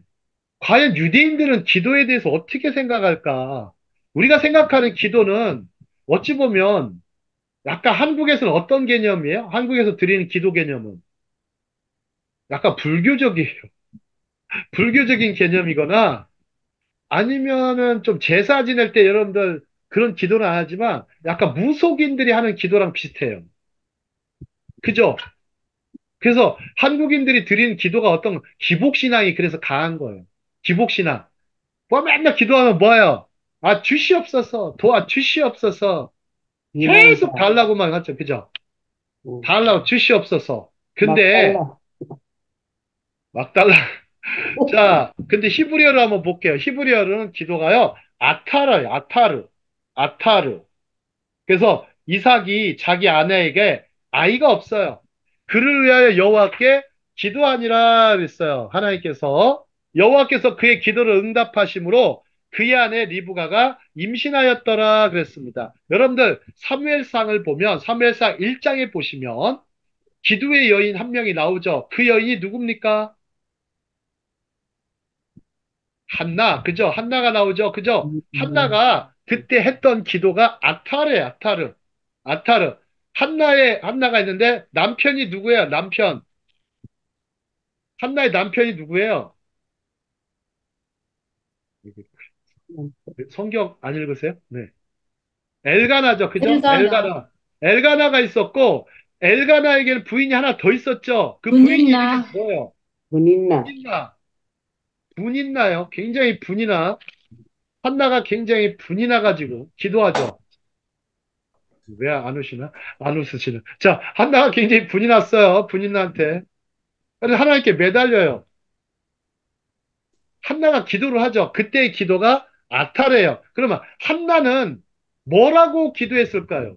Speaker 1: 과연 유대인들은 기도에 대해서 어떻게 생각할까? 우리가 생각하는 기도는 어찌 보면 약간 한국에서는 어떤 개념이에요? 한국에서 드리는 기도 개념은 약간 불교적이에요. 불교적인 개념이거나 아니면은 좀 제사 지낼 때 여러분들 그런 기도는 안 하지만 약간 무속인들이 하는 기도랑 비슷해요. 그죠? 그래서 한국인들이 드리는 기도가 어떤 기복신앙이 그래서 강한 거예요. 기복신앙. 뭐 맨날 기도하면 뭐예요? 아, 주시옵소서, 주시옵소서.
Speaker 6: 비만
Speaker 1: 계속
Speaker 6: 다,
Speaker 1: 달라고만 하죠. 그죠?
Speaker 6: 어,
Speaker 1: 달라고 주시옵소서.
Speaker 6: 막
Speaker 1: 근데
Speaker 6: 달라.
Speaker 1: 막 달라. 자, 근데 히브리어를 한번 볼게요. 히브리어는 기도가요. 아타르예요. 아타르. 아타르. 그래서 이삭이 자기 아내에게 아이가 없어요. 그를 위하여 여호와께 기도하니라 그랬어요. 하나님께서 여호와께서 그의 기도를 응답하심으로 그의 아내 리브가가 임신하였더라 그랬습니다. 여러분들 사무엘상을 보면 사무엘상 1장에 보시면 기도의 여인 한 명이 나오죠. 그 여인이 누굽니까? 한나, 그죠? 한나가 나오죠? 그죠? 한나가 그때 했던 기도가 아타르예요, 아타르. 아타르. 한나가 있는데 남편이 누구예요? 남편. 한나의 남편이 누구예요? 성경 안 읽으세요? 네. 엘가나죠, 그죠?
Speaker 2: 엘가나,
Speaker 1: 엘가나. 엘가나가 있었고, 엘가나에게는 부인이 하나 더 있었죠. 그 부인 이름이
Speaker 2: 분인나,
Speaker 1: 뭐예요?
Speaker 6: 분있나.
Speaker 1: 분인나. 분인나요? 굉장히 분이나. 한나가 굉장히 분이 나가지고 기도하죠. 왜 안 우시나? 안 웃으시나? 자, 한나가 굉장히 분이 났어요. 분인나한테. 그래서 하나님께 매달려요. 한나가 기도를 하죠. 그때의 기도가 아타레예요. 그러면 한나는 뭐라고 기도했을까요?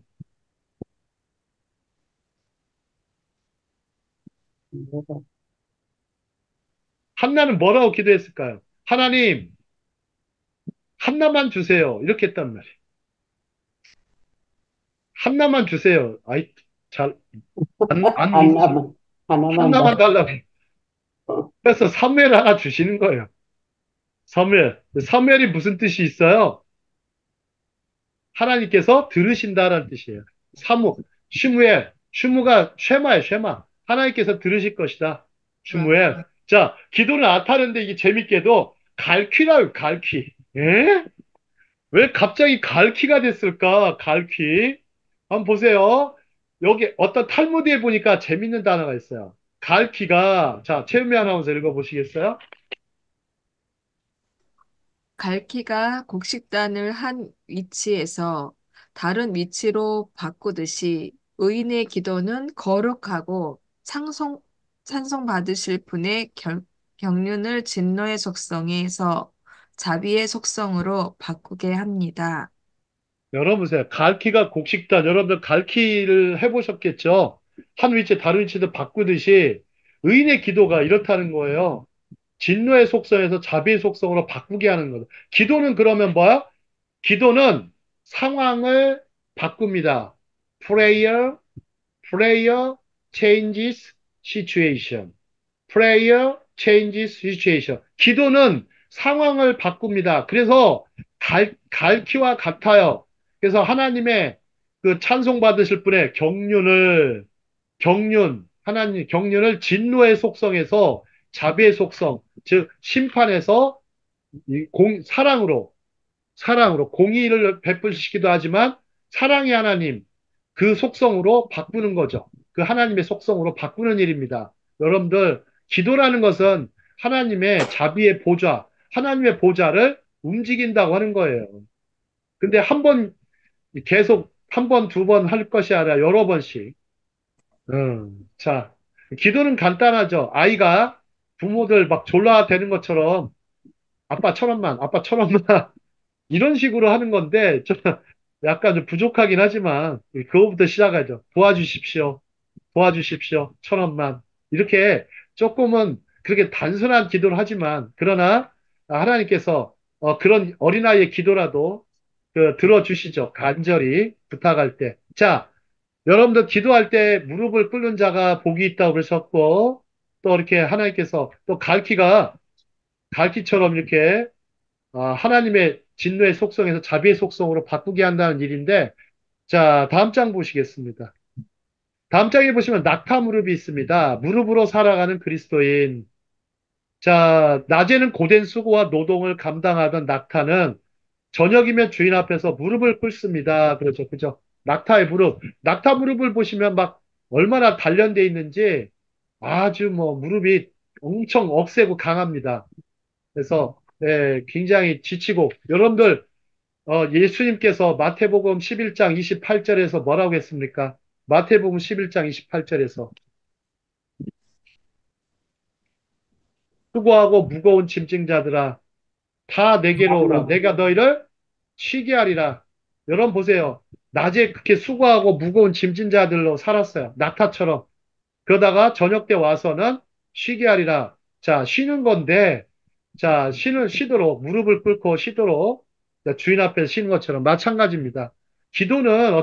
Speaker 1: 한나는 뭐라고 기도했을까요? 하나님, 한나만 주세요. 이렇게 했단 말이에요. 한나만 주세요. 아이, 잘, 안 웃으시고.
Speaker 6: 하나만, 하나만
Speaker 1: 한나만
Speaker 6: 다.
Speaker 1: 달라고. 그래서 사무엘 하나 주시는 거예요. 사무엘. 사무엘이 무슨 뜻이 있어요? 하나님께서 들으신다라는 뜻이에요. 슈무가 쉐마예요, 쉐마. 하나님께서 들으실 것이다. 슈무엘. 자, 기도는 아타는데 이게 재밌게도 갈퀴라요, 갈퀴. 예? 왜 갑자기 갈퀴가 됐을까? 갈퀴. 한번 보세요. 여기 어떤 탈무드에 보니까 재밌는 단어가 있어요. 갈퀴가, 자, 최은미 아나운서 읽어보시겠어요?
Speaker 5: 갈퀴가 곡식단을 한 위치에서 다른 위치로 바꾸듯이 의인의 기도는 거룩하고 찬송받으실 분의 경륜을 진노의 속성에서 자비의 속성으로 바꾸게 합니다.
Speaker 1: 여러분 보세요. 갈퀴가 곡식단, 여러분들 갈퀴를 해보셨겠죠? 한 위치, 다른 위치도 바꾸듯이 의인의 기도가 이렇다는 거예요. 진노의 속성에서 자비의 속성으로 바꾸게 하는 거다. 기도는 그러면 뭐야? 기도는 상황을 바꿉니다. Prayer, prayer changes situation. Prayer changes situation. 기도는 상황을 바꿉니다. 그래서 갈퀴와 같아요. 그래서 하나님의 그 찬송 받으실 분의 하나님 경륜을 진노의 속성에서 자비의 속성, 즉 심판에서 사랑으로 공의를 베푸시기도 하지만 사랑의 하나님 그 속성으로 바꾸는 거죠. 그 하나님의 속성으로 바꾸는 일입니다. 여러분들 기도라는 것은 하나님의 자비의 보좌, 하나님의 보좌를 움직인다고 하는 거예요. 근데 계속 한 번, 두 번 할 것이 아니라 여러 번씩. 자, 기도는 간단하죠. 아이가 부모들 막 졸라대는 것처럼 아빠 1,000원만, 아빠 1,000원만 이런 식으로 하는 건데 좀 약간 좀 부족하긴 하지만 그거부터 시작하죠. 도와주십시오. 도와주십시오. 1,000원만. 이렇게 조금은 그렇게 단순한 기도를 하지만 그러나 하나님께서 그런 어린아이의 기도라도 들어주시죠. 간절히 부탁할 때. 자, 여러분들 기도할 때 무릎을 꿇는 자가 복이 있다고 그러셨고 또 이렇게 하나님께서 또 갈퀴처럼 이렇게 하나님의 진노의 속성에서 자비의 속성으로 바꾸게 한다는 일인데, 자, 다음 장 보시겠습니다. 다음 장에 보시면 낙타 무릎이 있습니다. 무릎으로 살아가는 그리스도인. 자, 낮에는 고된 수고와 노동을 감당하던 낙타는 저녁이면 주인 앞에서 무릎을 꿇습니다. 그렇죠. 그죠. 낙타의 무릎. 낙타 무릎을 보시면 막 얼마나 단련되어 있는지 아주 뭐 무릎이 엄청 억세고 강합니다. 그래서 굉장히 지치고 여러분들 예수님께서 마태복음 11장 28절에서 뭐라고 했습니까? 마태복음 11장 28절에서 수고하고 무거운 짐진 자들아 다 내게로 오라. 내가 너희를 쉬게 하리라. 여러분 보세요. 낮에 그렇게 수고하고 무거운 짐진 자들로 살았어요. 낙타처럼. 그러다가 저녁 때 와서는 쉬게 하리라. 자, 쉬는 건데, 자, 쉬도록, 무릎을 꿇고 쉬도록, 자, 주인 앞에서 쉬는 것처럼 마찬가지입니다. 기도는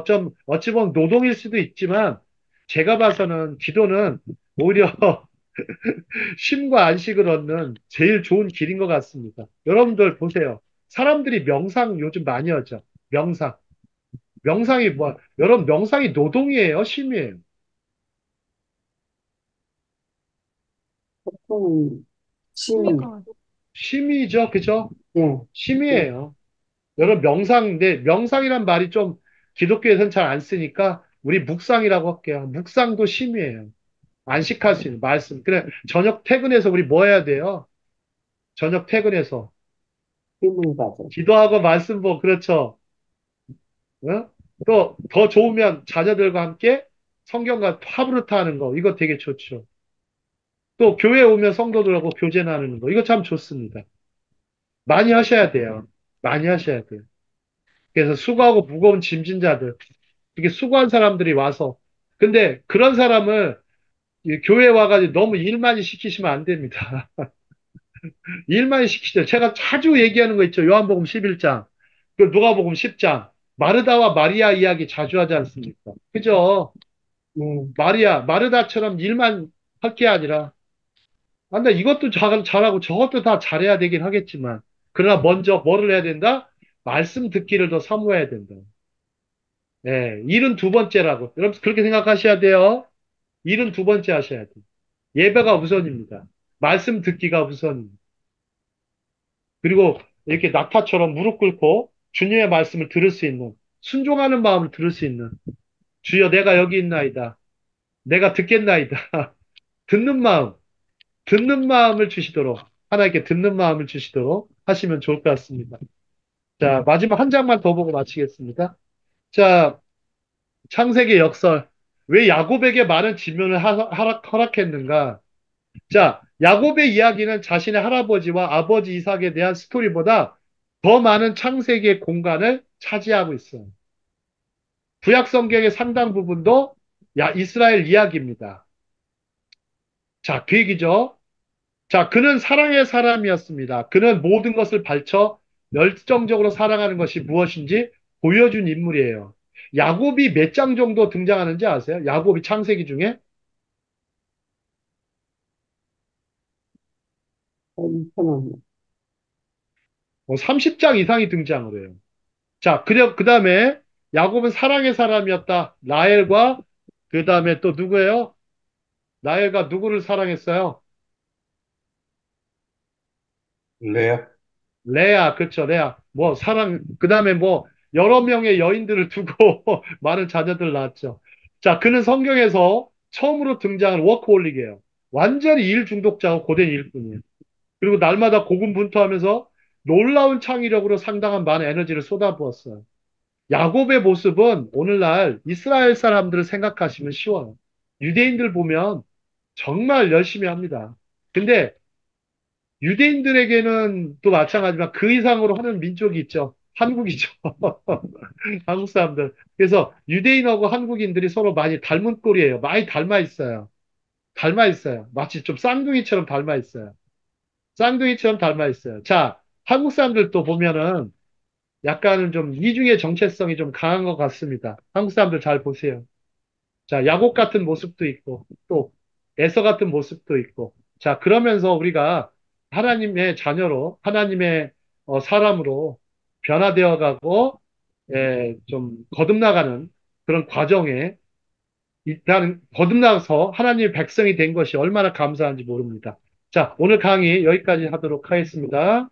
Speaker 1: 어찌 보면 노동일 수도 있지만, 제가 봐서는 기도는 오히려 쉼과 안식을 얻는 제일 좋은 길인 것 같습니다. 여러분들 보세요. 사람들이 명상 요즘 많이 하죠. 명상. 명상이 뭐, 여러분 명상이 노동이에요? 쉼이에요?
Speaker 6: 보통은
Speaker 5: 심일 것
Speaker 6: 심,
Speaker 5: 같아요.
Speaker 1: 쉼이죠. 그죠?
Speaker 6: 예, 예,
Speaker 1: 쉼이에요. 여러분 근데 명상이란 말이 좀 기독교에서는 잘 안 쓰니까 우리 묵상이라고 할게요. 묵상도 쉼이에요. 안식할 수 있는 말씀. 그래, 저녁 퇴근해서 우리 뭐 해야 돼요? 저녁 퇴근해서
Speaker 6: 힘을 받아.
Speaker 1: 기도하고 말씀 보고 그렇죠. 어? 또 더 좋으면 자녀들과 함께 성경과 하브루타 하는 거 이거 되게 좋죠. 또 교회 오면 성도들하고 교제 나누는 거 이거 참 좋습니다. 많이 하셔야 돼요. 많이 하셔야 돼요. 그래서 수고하고 무거운 짐진 자들 이게 수고한 사람들이 와서 근데 그런 사람을 이 교회 와가지고 너무 일 많이 시키시면 안 됩니다. 일 많이 시키죠. 제가 자주 얘기하는 거 있죠. 요한복음 11장, 그 누가복음 10장, 마르다와 마리아 이야기 자주 하지 않습니까? 그죠?
Speaker 6: 네,
Speaker 1: 마르다처럼 일만 할 게 아니라, 근데 이것도 잘하고 저것도 다 잘해야 되긴 하겠지만, 그러나 먼저 뭐를 해야 된다? 말씀 듣기를 더 사모해야 된다. 예, 일은 두 번째라고. 여러분 그렇게 생각하셔야 돼요. 일은 두 번째 하셔야 돼요. 예배가 우선입니다. 말씀 듣기가 우선입니다. 그리고 이렇게 낙타처럼 무릎 꿇고 주님의 말씀을 들을 수 있는, 순종하는 마음을 들을 수 있는, 주여 내가 여기 있나이다. 내가 듣겠나이다. 듣는 마음, 듣는 마음을 주시도록, 하나님께 듣는 마음을 주시도록 하시면 좋을 것 같습니다. 자, 마지막 한 장만 더 보고 마치겠습니다. 자, 창세기 역설. 왜 야곱에게 많은 지면을 허락했는가? 자, 야곱의 이야기는 자신의 할아버지와 아버지 이삭에 대한 스토리보다 더 많은 창세기의 공간을 차지하고 있어요. 구약 성경의 상당 부분도 이스라엘 이야기입니다. 자, 그 얘기죠. 자, 그는 사랑의 사람이었습니다. 그는 모든 것을 바쳐 열정적으로 사랑하는 것이 무엇인지 보여준 인물이에요. 야곱이 몇 장 정도 등장하는지 아세요? 야곱이 창세기 중에
Speaker 6: 엄청납니다.
Speaker 1: 30장 이상이 등장을 해요. 자, 그 다음에 야곱은 사랑의 사람이었다. 라헬과 그 다음에 또 누구예요? 라헬과 누구를 사랑했어요?
Speaker 3: 레아.
Speaker 1: 레아, 그쵸, 레아. 뭐, 그 다음에 뭐, 여러 명의 여인들을 두고 많은 자녀들 낳았죠. 자, 그는 성경에서 처음으로 등장한 워크홀릭이에요. 완전히 일 중독자고 고된 일꾼이에요. 그리고 날마다 고군분투하면서 놀라운 창의력으로 상당한 많은 에너지를 쏟아부었어요. 야곱의 모습은 오늘날 이스라엘 사람들을 생각하시면 쉬워요. 유대인들 보면 정말 열심히 합니다. 근데 유대인들에게는 또 마찬가지지만 그 이상으로 하는 민족이 있죠. 한국이죠. 한국 사람들. 그래서 유대인하고 한국인들이 서로 많이 닮은 꼴이에요. 많이 닮아 있어요. 닮아 있어요. 마치 좀 쌍둥이처럼 닮아 있어요. 쌍둥이처럼 닮아 있어요. 자, 한국 사람들도 보면은 약간은 좀 이중의 정체성이 좀 강한 것 같습니다. 한국 사람들 잘 보세요. 자, 야곱 같은 모습도 있고, 또 에서 같은 모습도 있고. 자, 그러면서 우리가 하나님의 자녀로, 하나님의 사람으로 변화되어 가고, 좀 거듭나가는 그런 과정에 일단 거듭나서 하나님의 백성이 된 것이 얼마나 감사한지 모릅니다. 자, 오늘 강의 여기까지 하도록 하겠습니다.